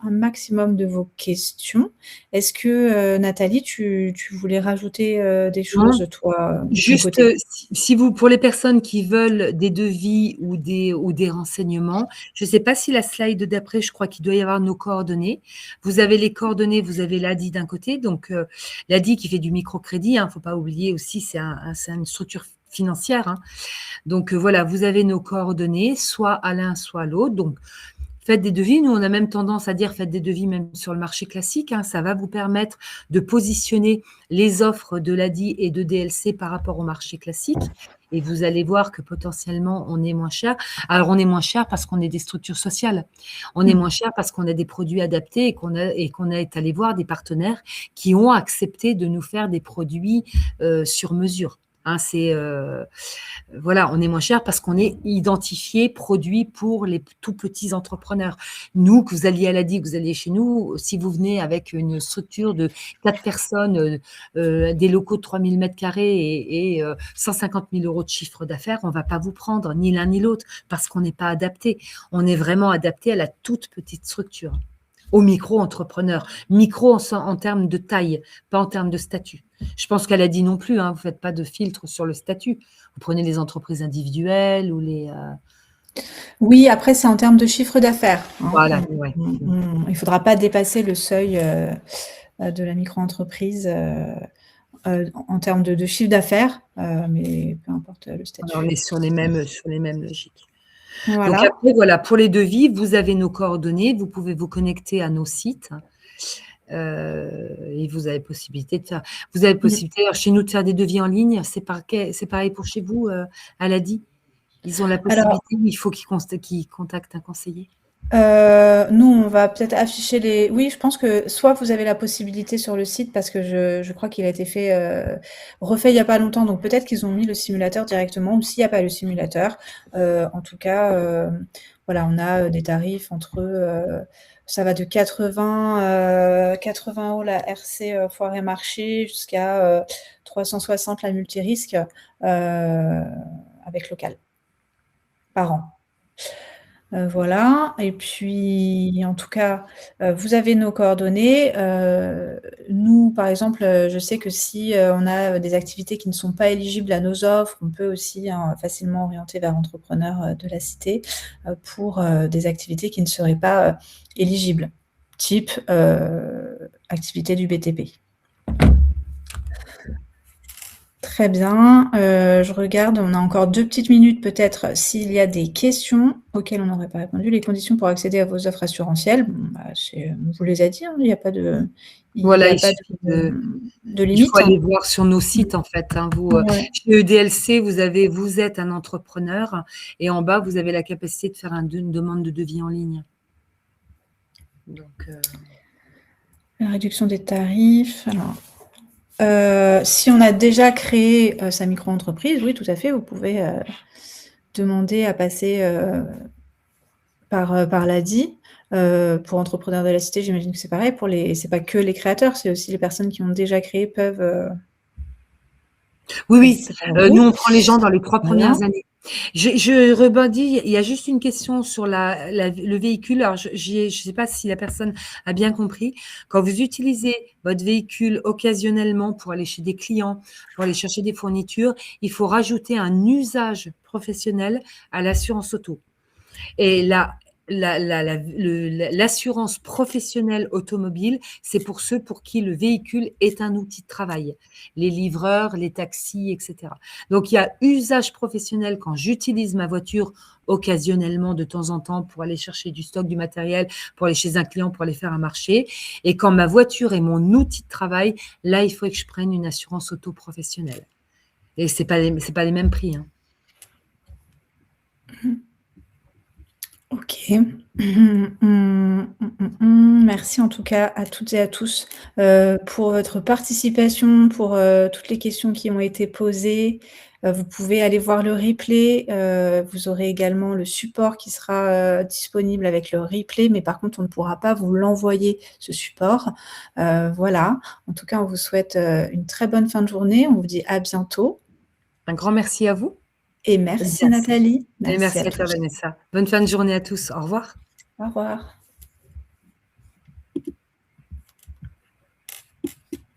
un maximum de vos questions. Est-ce que, Nathalie, tu voulais rajouter des choses, toi, de ton Juste, côté? si vous, pour les personnes qui veulent des devis ou des renseignements, je ne sais pas si la slide d'après, je crois qu'il doit y avoir nos coordonnées. Vous avez les coordonnées, vous avez l'ADI d'un côté, donc l'ADI qui fait du microcrédit, il ne faut pas oublier aussi, c'est une structure financière. Donc voilà, vous avez nos coordonnées, soit à l'un, soit à l'autre. Donc, faites des devis. Nous, on a même tendance à dire faites des devis même sur le marché classique. Ça va vous permettre de positionner les offres de l'ADI et de DLC par rapport au marché classique. Et vous allez voir que potentiellement, on est moins cher. Alors, on est moins cher parce qu'on est des structures sociales. On est moins cher parce qu'on a des produits adaptés et qu'on est allé voir des partenaires qui ont accepté de nous faire des produits sur mesure. Voilà, on est moins cher parce qu'on est identifié, produit pour les tout petits entrepreneurs. Nous, que vous alliez à l'ADI, que vous alliez chez nous, si vous venez avec une structure de 4 personnes, des locaux de 3000 m² et 150 000 € de chiffre d'affaires, on ne va pas vous prendre ni l'un ni l'autre parce qu'on n'est pas adapté. On est vraiment adapté à la toute petite structure, aux micro-entrepreneurs. Micro en termes de taille, pas en termes de statut. Je pense qu'elle a dit non plus, vous ne faites pas de filtre sur le statut. Vous prenez les entreprises individuelles ou les… Oui, après, c'est en termes de chiffre d'affaires. Voilà, ouais. Il ne faudra pas dépasser le seuil de la micro-entreprise en termes de chiffre d'affaires, mais peu importe le statut. On est sur les mêmes logiques. Voilà. Donc après, voilà, pour les devis, vous avez nos coordonnées, vous pouvez vous connecter à nos sites. Et vous avez possibilité de faire. Vous avez possibilité, alors, chez nous, de faire des devis en ligne. C'est pareil pour chez vous, à l'ADI. Ils ont la possibilité, il faut qu'ils contactent un conseiller. Nous, on va peut-être afficher les… Oui, je pense que soit vous avez la possibilité sur le site parce que je crois qu'il a été refait il n'y a pas longtemps, donc peut-être qu'ils ont mis le simulateur directement ou s'il n'y a pas le simulateur. En tout cas, voilà, on a des tarifs entre… ça va de 80 € la RC foire et marché jusqu'à 360 la multirisque avec local par an. Voilà, et puis en tout cas, vous avez nos coordonnées. Nous, par exemple, je sais que si on a des activités qui ne sont pas éligibles à nos offres, on peut aussi facilement orienter vers Entrepreneurs de la Cité pour des activités qui ne seraient pas éligibles, type activité du BTP. Très bien, je regarde, on a encore 2 petites minutes peut-être s'il y a des questions auxquelles on n'aurait pas répondu. Les conditions pour accéder à vos offres assurantielles, on vous les a dit, il n'y a pas de… Voilà, de limite. Il faut aller voir sur nos sites, en fait. Chez EDLC, vous êtes un entrepreneur et en bas, vous avez la capacité de faire une demande de devis en ligne. Donc, la réduction des tarifs, alors… si on a déjà créé sa micro-entreprise, oui, tout à fait, vous pouvez demander à passer par l'ADI. Pour Entrepreneurs de la Cité, j'imagine que c'est pareil. C'est pas que les créateurs, c'est aussi les personnes qui ont déjà créé peuvent… Oui, nous, on prend les gens dans les 3 premières années. Je rebondis, il y a juste une question sur le véhicule. Alors, je ne sais pas si la personne a bien compris. Quand vous utilisez votre véhicule occasionnellement pour aller chez des clients, pour aller chercher des fournitures, il faut rajouter un usage professionnel à l'assurance auto. Et l'assurance professionnelle automobile, c'est pour ceux pour qui le véhicule est un outil de travail, les livreurs, les taxis, etc. Donc, il y a usage professionnel quand j'utilise ma voiture occasionnellement de temps en temps pour aller chercher du stock, du matériel, pour aller chez un client, pour aller faire un marché. Et quand ma voiture est mon outil de travail, là, il faut que je prenne une assurance auto professionnelle. Et c'est pas les mêmes prix, hein. OK. Merci en tout cas à toutes et à tous, pour votre participation, pour, toutes les questions qui ont été posées. Vous pouvez aller voir le replay, vous aurez également le support qui sera, disponible avec le replay, mais par contre, on ne pourra pas vous l'envoyer ce support. Voilà. En tout cas, on vous souhaite, une très bonne fin de journée. On vous dit à bientôt Un grand merci à vous. et merci Nathalie. Et Merci à merci à toi, tous. Vanessa. Bonne fin de journée à tous. Au revoir. Au revoir.